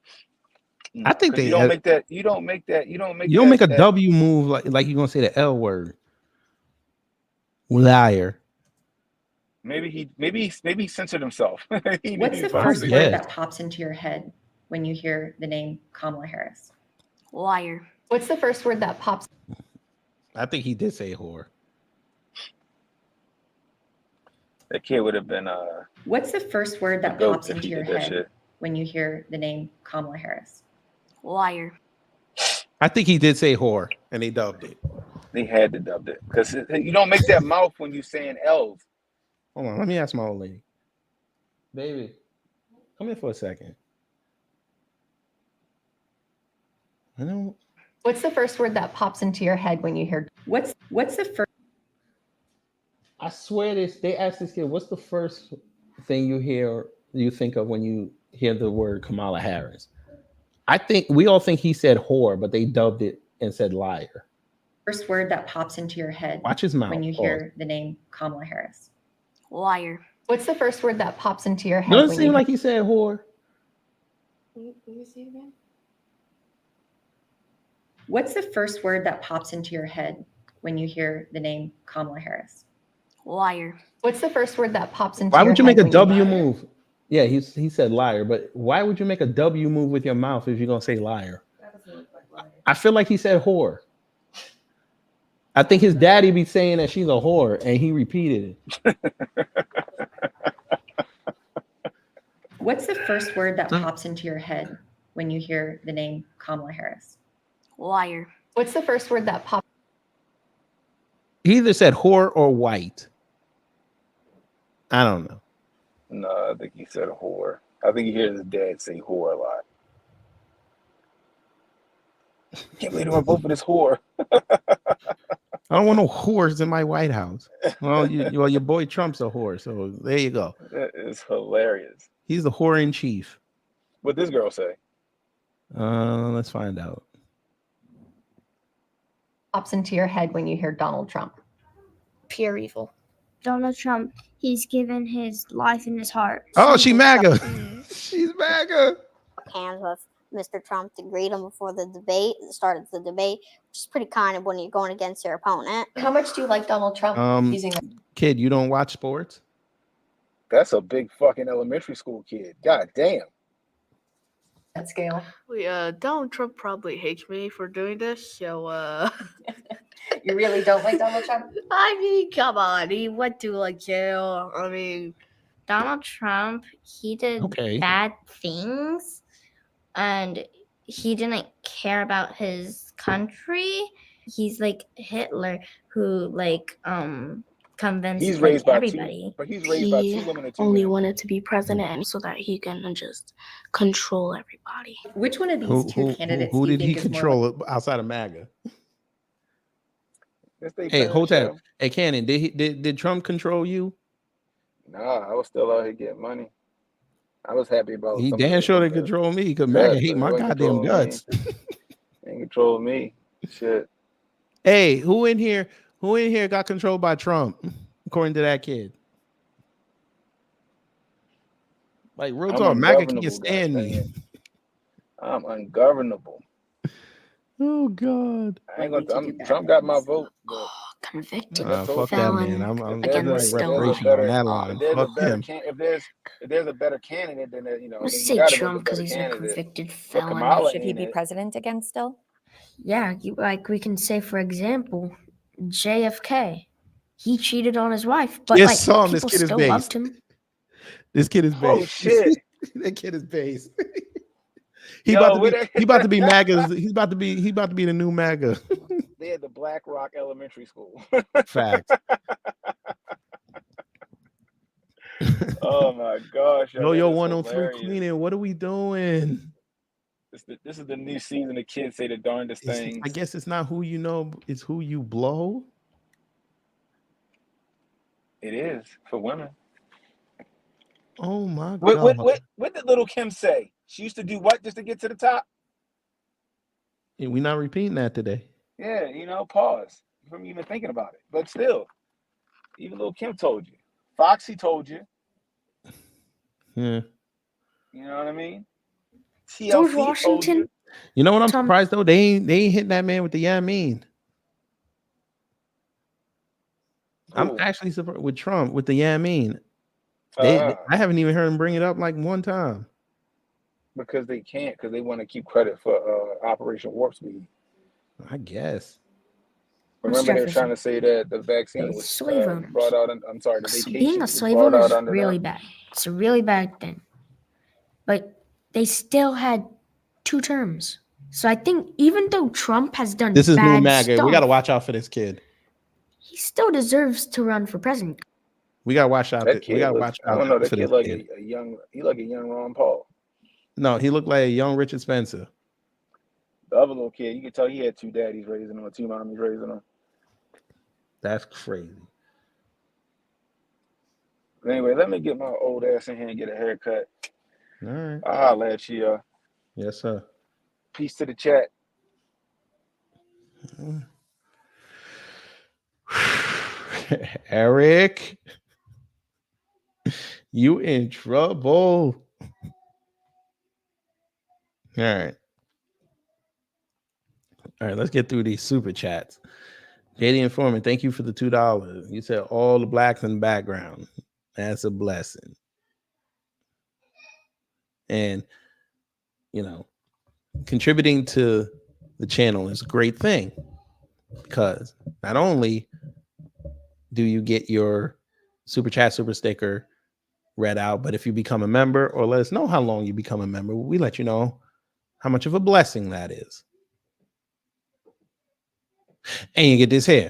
I think you don't make that. You don't make that. You don't make a W move like you're gonna say the L word. Liar. Maybe he censored himself. What's the first word that pops into your head when you hear the name Kamala Harris? Liar. What's the first word that pops? I think he did say whore. That kid would have been What's the first word that pops into your head when you hear the name Kamala Harris? Liar. I think he did say whore, and they dubbed it. They had to dub it because you don't make that mouth when you're saying L's. Hold on, let me ask my old lady. Baby, come here for a second. I know. What's the first word that pops into your head when you hear? What's the first? I swear they asked this kid, what's the first thing you think of when you hear the word Kamala Harris? I think we all think he said whore, but they dubbed it and said liar. First word that pops into your head. Watch his mouth. When you hear the name Kamala Harris. Liar. What's the first word that pops into your head? Doesn't seem like he said whore. Let me see again. What's the first word that pops into your head when you hear the name Kamala Harris? Liar. What's the first word that pops into Why your head? would you make a W move? Yeah, he said liar, but why would you make a W move with your mouth if you're gonna say liar? I feel like he said whore. I think his daddy be saying that she's a whore, and he repeated it. What's the first word that pops into your head when you hear the name Kamala Harris? Liar. What's the first word that pops? He either said whore or white. I don't know. No, I think he said a whore. I think he hears his dad say whore a lot. Can't believe we're both of this whore. I don't want no whores in my White House. Well, your boy Trump's a whore, so there you go. That is hilarious. He's the whore in chief. What this girl say? Let's find out. Pops into your head when you hear Donald Trump. Pure evil. Donald Trump, he's given his life and his heart. Oh, she MAGA. She's MAGA. Hands with Mr. Trump to greet him before the debate, the start of the debate, which is pretty kind of when you're going against your opponent. How much do you like Donald Trump using that? Kid, you don't watch sports? That's a big fucking elementary school kid. God damn. That scale? Donald Trump probably hates me for doing this, so You really don't like Donald Trump? I mean, come on, he went to like jail. I mean, Donald Trump, he did bad things and he didn't care about his country. He's like Hitler who like convinced He's raised by everybody. But he's raised by two women and two only men. wanted to be president so that he can just control everybody. Which one of these two candidates Who do you did he think is more control outside of MAGA? Hey, parents, Hotep. yo. Hey, Cannon, did Trump control you? Nah, I was still out here getting money. I was happy about He some damn of sure the- didn't control me because MAGA hate but my he wasn't goddamn controlling guts. me. Ain't controlling me. Shit. Hey, who in here got controlled by Trump, according to that kid? Like, real I'm talk, MAGA can ungovernable, stand God me. dang it. I'm ungovernable. Oh God. I ain't gonna. Trump got my vote. But Convicted Fuck that felon man. I'm against like reparation on that line. Fuck him. if there's a better candidate, then you know. Let's then you say gotta Trump vote because for he's the a candidate. convicted But felon. Kamala Should he ain't be it. president again still? Yeah, like we can say, for example, JFK. He cheated on his wife, but Yes, like saw him. This people kid is still based. loved him. This kid is Oh based. shit. That kid is based. He Yo, about to be MAGA's. He's about to be the new MAGA. They had the Black Rock Elementary School. Fact. Oh my gosh. Yo, that is 103 hilarious. Queen, what are we doing? This is the new season. The kids say the darndest things. I guess it's not who you know, it's who you blow. It is for women. Oh my God. What did little Kim say? She used to do what just to get to the top? Yeah, we're not repeating that today. Yeah, pause from even thinking about it. But still, even little Kim told you. Foxy told you. Yeah. You know what I mean? George TLC Washington. You know what I'm surprised though? They ain't hitting that man with the yeah mean. I'm actually surprised with Trump with the yeah mean. I haven't even heard him bring it up like one time. Because they can't, because they want to keep credit for Operation Warp Speed. I guess. Remember, they were trying to say that the vaccine was slave owners. brought out. I'm sorry, the vacation Being a was slave brought owner out is under really them. bad. It's a really bad thing. But they still had 2 terms. So I think even though Trump has done This is new bad MAGA. stuff, We got to watch out for this kid. he still deserves to run for president. We got to watch out. That We got to watch I out don't know. That for kid this like kid. he like a young Ron Paul. No, he looked like a young Richard Spencer. The other little kid, you could tell he had 2 daddies raising him, or 2 mommies raising him. That's crazy. Anyway, let me get my old ass in here and get a haircut. All right. I'll holler at you. Yes, sir. Peace to the chat. Eric, you in trouble. All right. All right, let's get through these super chats. JD Informant, thank you for the $2. You said all the blacks in the background. That's a blessing. And, contributing to the channel is a great thing because not only do you get your super chat, super sticker read out, but if you become a member or let us know how long you become a member, we let you know how much of a blessing that is. And you get this here.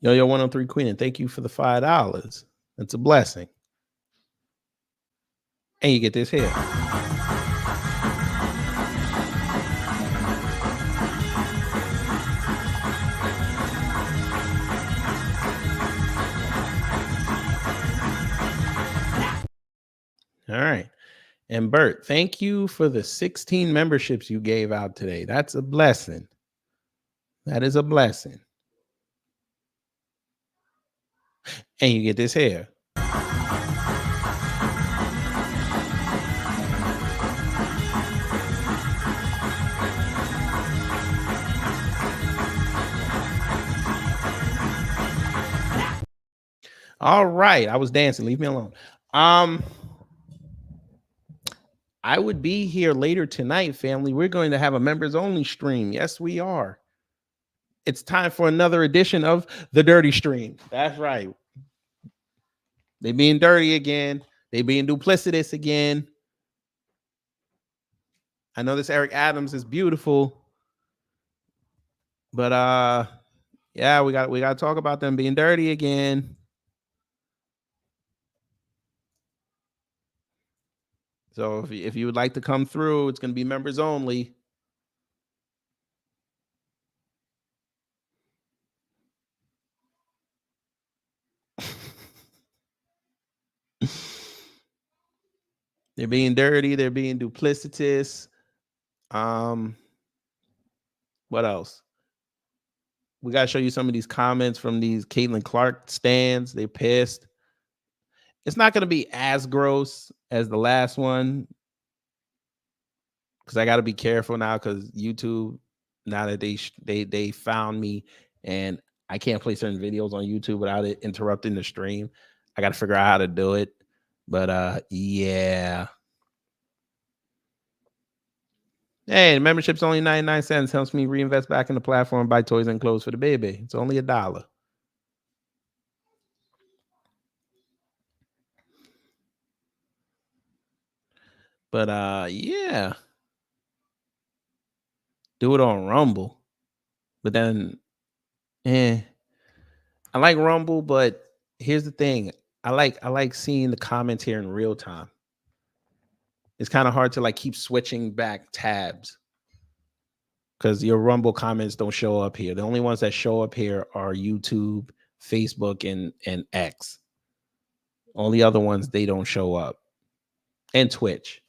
Yo 103 Queen, and thank you for the $5. That's a blessing. And you get this here. And Bert, thank you for the 16 memberships you gave out today. That's a blessing. That is a blessing. And you get this here. All right. I was dancing. Leave me alone. I would be here later tonight, family. We're going to have a members only stream. Yes, we are. It's time for another edition of the Dirty Stream. That's right. They being dirty again. They being duplicitous again. I know this Eric Adams is beautiful, but yeah, we got to talk about them being dirty again. So if you would like to come through, it's going to be members only. They're being dirty. They're being duplicitous. What else? We got to show you some of these comments from these Caitlin Clark stands. They're pissed. It's not going to be as gross as the last one, because I got to be careful now, because YouTube, now that they found me and I can't play certain videos on YouTube without it interrupting the stream. I got to figure out how to do it. But yeah. Hey, the membership's only 99 cents. Helps me reinvest back in the platform, buy toys and clothes for the baby. It's only $1. But yeah. Do it on Rumble. But then I like Rumble, but here's the thing. I like seeing the comments here in real time. It's kind of hard to like keep switching back tabs, because your Rumble comments don't show up here. The only ones that show up here are YouTube, Facebook, and X. All the other ones, they don't show up. And Twitch.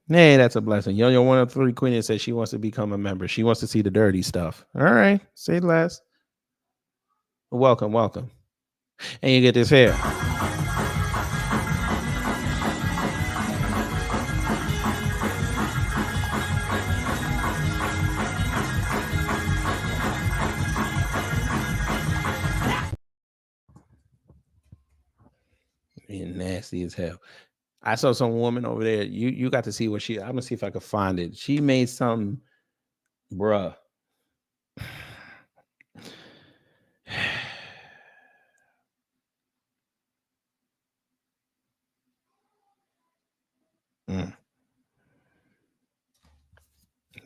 Hey, that's a blessing. Yo, 103 Queen says she wants to become a member. She wants to see the dirty stuff. All right. Say less. Welcome. And you get this here. Being nasty as hell. I saw some woman over there. You got to see what I'm gonna see if I can find it. She made some, bruh.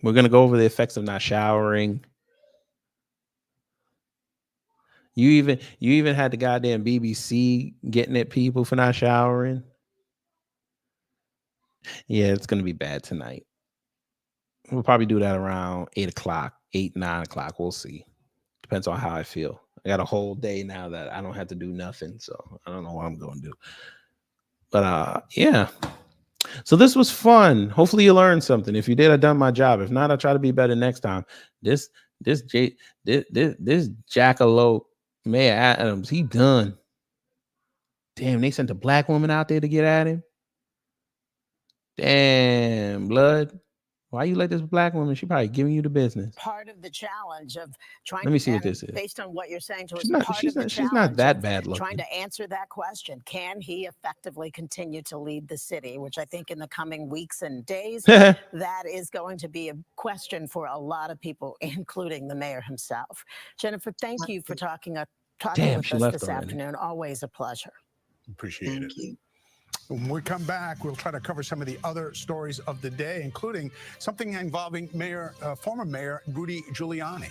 We're gonna go over the effects of not showering. You even had the goddamn BBC getting at people for not showering. Yeah, it's gonna be bad tonight. We'll probably do that around 8 o'clock, 9 o'clock. We'll see. Depends on how I feel. I got a whole day now that I don't have to do nothing, so I don't know what I'm going to do. But yeah. So this was fun. Hopefully you learned something. If you did, I done my job. If not, I'll try to be better next time. This jackalope Mayor Adams, he done. Damn, they sent a black woman out there to get at him. Damn, blood. Why you let this black woman? She probably giving you the business. Part of the challenge of trying. Let me see what this is. Based on what you're saying to us, she's not that bad looking. Trying to answer that question: can he effectively continue to lead the city? Which I think in the coming weeks and days, that is going to be a question for a lot of people, including the mayor himself. Jennifer, thank you for talking with us this afternoon. Always a pleasure. Appreciate it. When we come back, we'll try to cover some of the other stories of the day, including something involving former Mayor Rudy Giuliani.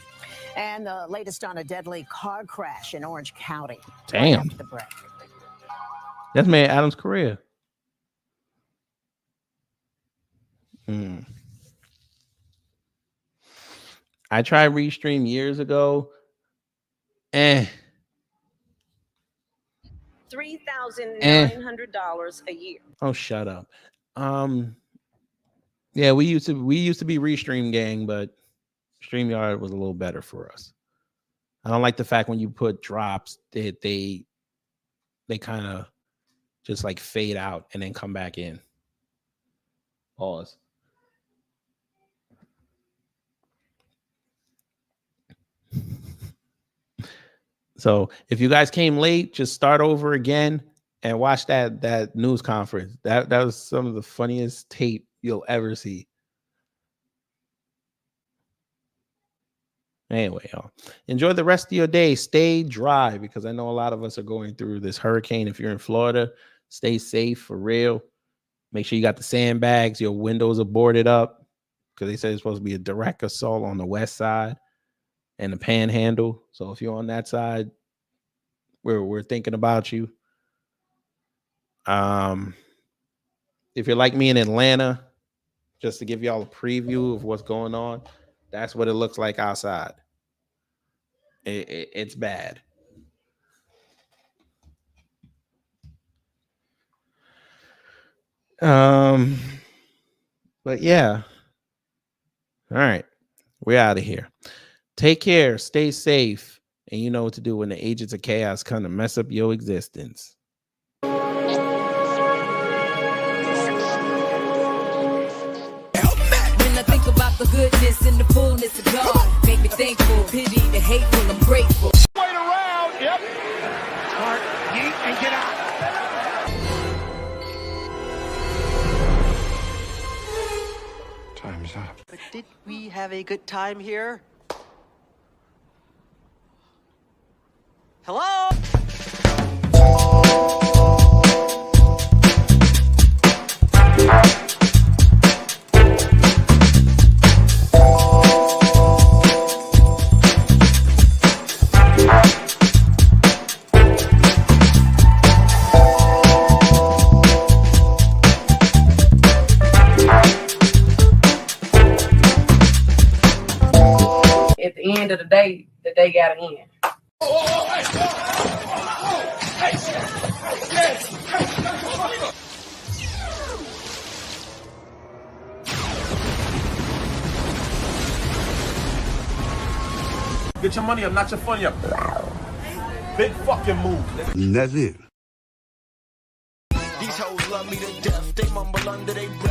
And the latest on a deadly car crash in Orange County. Damn. Right after the break. That's Mayor Adams' career. I tried Restream years ago. $3,900 a year. Oh, shut up. Yeah, we used to be Restream Gang, but StreamYard was a little better for us. I don't like the fact when you put drops that they kind of just like fade out and then come back in. Pause. So if you guys came late, just start over again and watch that news conference. That was some of the funniest tape you'll ever see. Anyway, y'all, enjoy the rest of your day. Stay dry, because I know a lot of us are going through this hurricane. If you're in Florida, stay safe for real. Make sure you got the sandbags. Your windows are boarded up, because they said it's supposed to be a direct assault on the west side and the Panhandle. So if you're on that side, we're thinking about you. If you're like me in Atlanta, just to give y'all a preview of what's going on, that's what it looks like outside. It's bad. But yeah. All right. We're out of here. Take care. Stay safe. And you know what to do when the agents of chaos come to mess up your existence. About the goodness and the fullness of God, make me thankful, pity the hateful, I'm grateful. Wait around, yep. Smart, yeet, and get out. Time's up. But did we have a good time here? Hello? At the end of the day gotta end. Get your money up, not your funny up. Big fucking move. That's it. These hoes love me to death. They mumble under they breath.